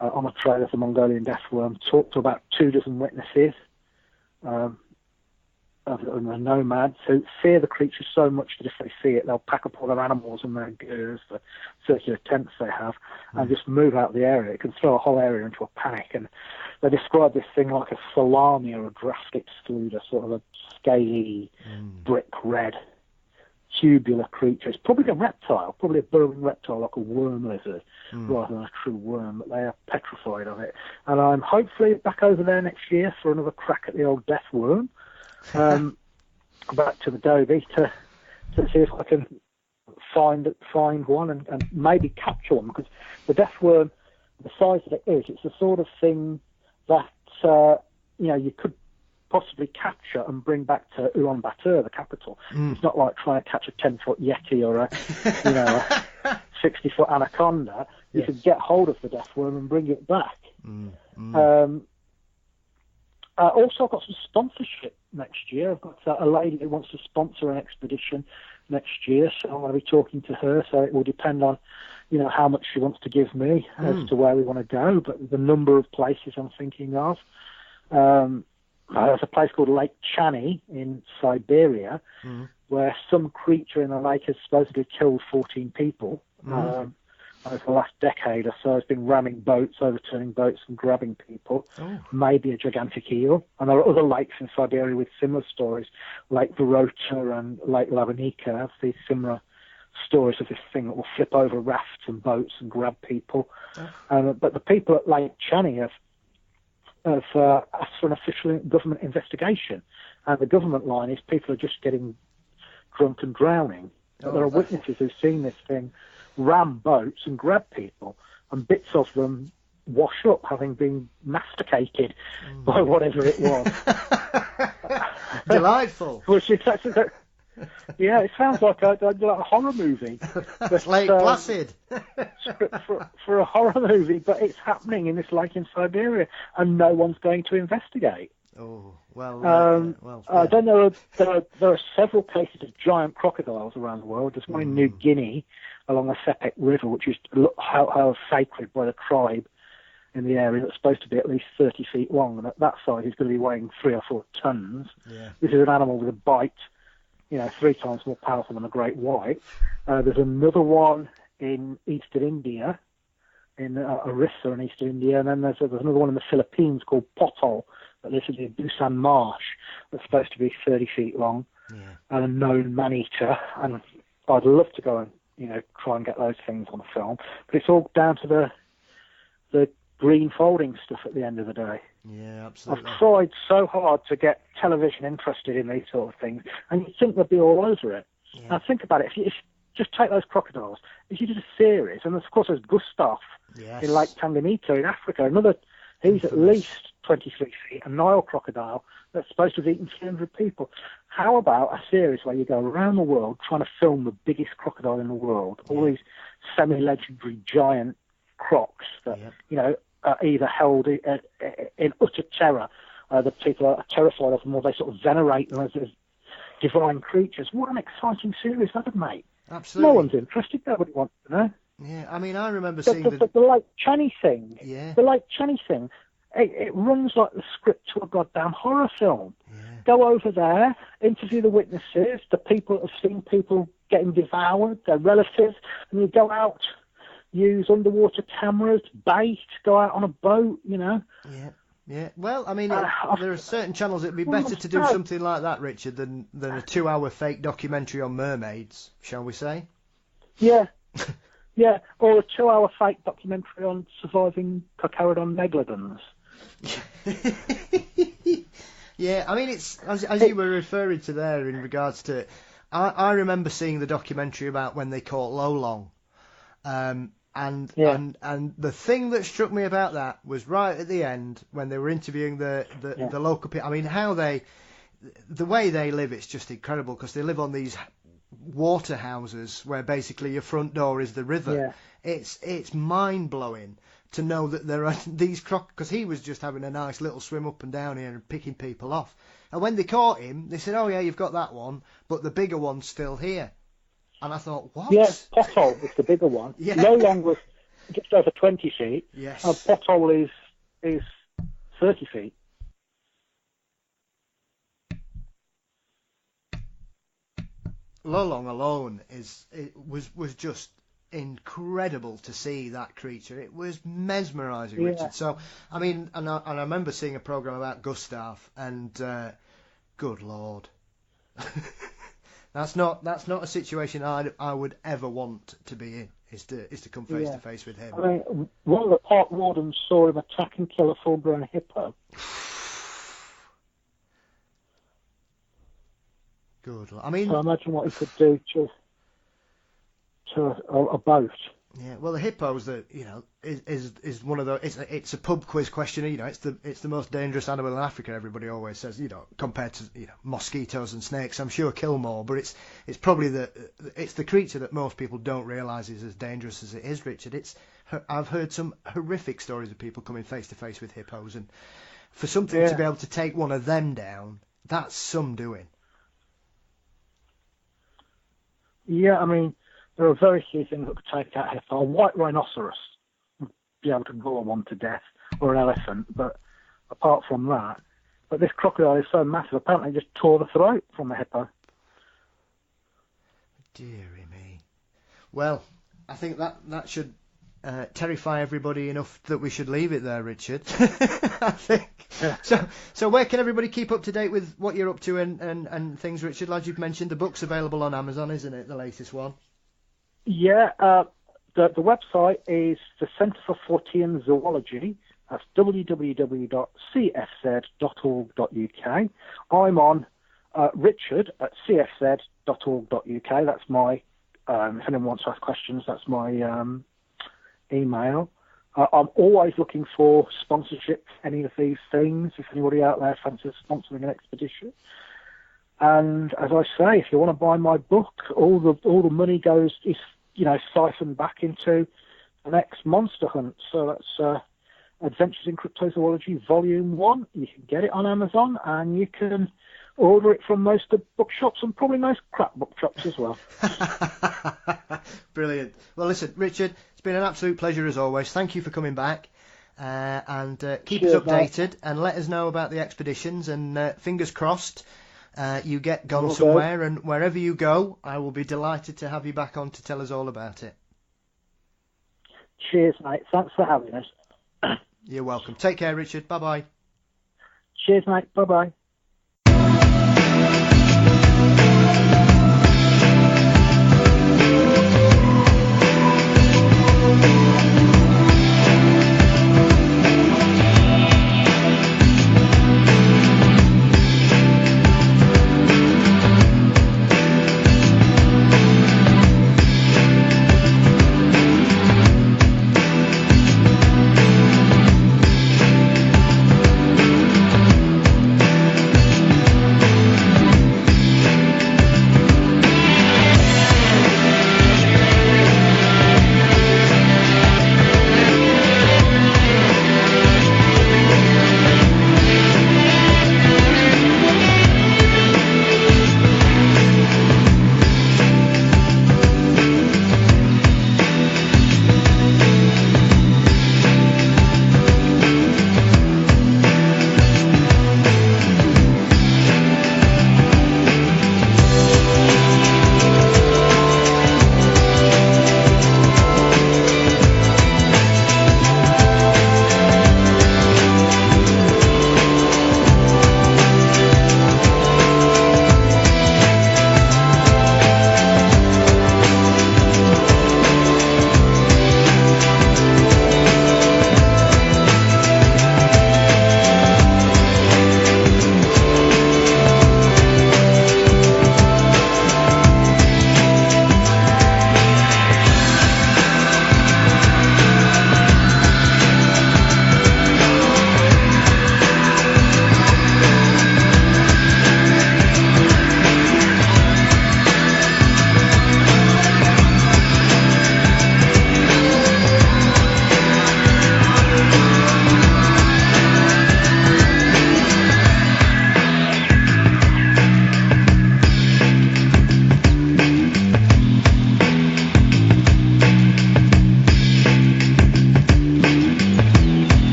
on a trail of the Mongolian death worm, talked to about 24 witnesses of the nomads who fear the creature so much that if they see it, they'll pack up all their animals and their gears, the circular tents they have, and just move out of the area. It can throw a whole area into a panic. And they describe this thing like a salami or a draft excluder, sort of a scaly, brick red, tubular creature. It's probably a reptile, probably a burrowing reptile like a worm lizard, rather than a true worm, but they are petrified of it. And I'm hopefully back over there next year for another crack at the old death worm. Back to the Gobi to see if I can find one and maybe capture one, because the death worm, the size that it is, it's the sort of thing that you could possibly capture and bring back to Ulaanbaatar, the capital. It's not like trying to catch a 10-foot Yeti or a 60-foot anaconda. You could get hold of the death worm and bring it back. Also, I've got some sponsorship next year. I've got a lady who wants to sponsor an expedition next year, so I'm going to be talking to her. So it will depend on, how much she wants to give me as to where we want to go. But the number of places I'm thinking of. There's a place called Lake Chany in Siberia, where some creature in the lake has supposedly killed 14 people. Over the last decade or so, it's been ramming boats, overturning boats and grabbing people. Maybe a gigantic eel. And there are other lakes in Siberia with similar stories. Lake Vorota and Lake Lavanika have these similar stories of this thing that will flip over rafts and boats and grab people. But the people at Lake Chany have asked for an official government investigation. And the government line is people are just getting drunk and drowning. But there are witnesses who've seen this thing ram boats and grab people, and bits of them wash up having been masticated by whatever it was. Delightful. Which is it sounds like a horror movie. It's Lake Placid. for a horror movie, but it's happening in this lake in Siberia, and no one's going to investigate. I don't know. There are several cases of giant crocodiles around the world. There's one in New Guinea along the Sepik River, which is held sacred by the tribe in the area. That's supposed to be at least 30 feet long, and at that size, he's going to be weighing 3 or 4 tons. This is an animal with a bite, 3 times more powerful than a great white. There's another one in eastern India, in Orissa in eastern India, and then there's another one in the Philippines called Potol, that lives in the Busan Marsh, that's supposed to be 30 feet long, and a known man-eater. And I'd love to go and try and get those things on film, but it's all down to the green folding stuff at the end of the day. Yeah, absolutely. I've tried so hard to get television interested in these sort of things, and you'd think they'd be all over it. Now think about it. If you just take those crocodiles, if you did a series, and of course there's Gustav in Lake Tanganyika in Africa, he's at least 23 feet, a Nile crocodile that's supposed to have eaten 300 people. How about a series where you go around the world trying to film the biggest crocodile in the world, all these semi-legendary giant crocs that, are either held in utter terror, that people are terrified of them, or they sort of venerate them as divine creatures. What an exciting series that would make. Absolutely. No one's interested, nobody wants to know. Yeah, I mean, I remember seeing the Lake Chany thing. Yeah. The Lake Chany thing. It runs like the script to a goddamn horror film. Go over there, interview the witnesses, the people that have seen people getting devoured, their relatives, and you go out, use underwater cameras, bait, go out on a boat, Yeah. Well, I mean, there are certain channels it'd be better to do something like that, Richard, than a 2-hour fake documentary on mermaids, shall we say? Yeah. Yeah, or a 2-hour fake documentary on surviving Carcharodon megalodons. Yeah, I mean, it's as you were referring to there in regards to, I remember seeing the documentary about when they caught Lolong, and the thing that struck me about that was right at the end when they were interviewing the local people. I mean, the way they live, it's just incredible, because they live on these water houses where basically your front door is the river. Yeah. It's mind blowing to know that there are these because he was just having a nice little swim up and down here and picking people off. And when they caught him, they said, "Oh yeah, you've got that one, but the bigger one's still here." And I thought, what? Yeah, pothole is the bigger one. Yeah. Lolong was just over 20 feet. Yes. Pothole is 30 feet. Lolong alone was just incredible to see that creature. It was mesmerising, Yeah. Richard. So, I mean, and I remember seeing a programme about Gustav, and good Lord. That's not a situation I would ever want to be in, is to come face to face with him. I mean, one of the park wardens saw him attack and kill a full-grown hippo. Good Lord. I mean, so imagine what he could do to a boat. Yeah, well, the hippos that is one of those. It's a pub quiz question. It's the most dangerous animal in Africa. Everybody always says, compared to mosquitoes and snakes. I'm sure kill more, but it's probably the creature that most people don't realise is as dangerous as it is. Richard, I've heard some horrific stories of people coming face to face with hippos, and for something to be able to take one of them down, that's some doing. Yeah, I mean, there are very few things that could take out a hippo. A white rhinoceros would be able to gore one to death, or an elephant, but apart from that. But this crocodile is so massive, apparently it just tore the throat from the hippo. Dearie me. Well, I think that should terrify everybody enough that we should leave it there, Richard. I think. Yeah. So where can everybody keep up to date with what you're up to and things, Richard? As you've mentioned, the book's available on Amazon, isn't it? The latest one. Yeah. The website is the Centre for Fortean Zoology. That's www.cfz.org.uk. I'm on Richard at cfz.org.uk. That's my. If anyone wants to ask questions, that's my email. I'm always looking for sponsorship for any of these things, if anybody out there fancies sponsoring an expedition. And as I say, if you want to buy my book, all the money is siphoned back into the next monster hunt. So that's Adventures in Cryptozoology Volume 1. You can get it on Amazon, and you can order it from most of the bookshops and probably most crap bookshops as well. Brilliant. Well, listen, Richard, it's been an absolute pleasure as always. Thank you for coming back, and keep us updated, and let us know about the expeditions, and fingers crossed you get gone somewhere, and wherever you go, I will be delighted to have you back on to tell us all about it. Cheers, mate. Thanks for having us. You're welcome. Take care, Richard. Bye-bye. Cheers, mate. Bye-bye.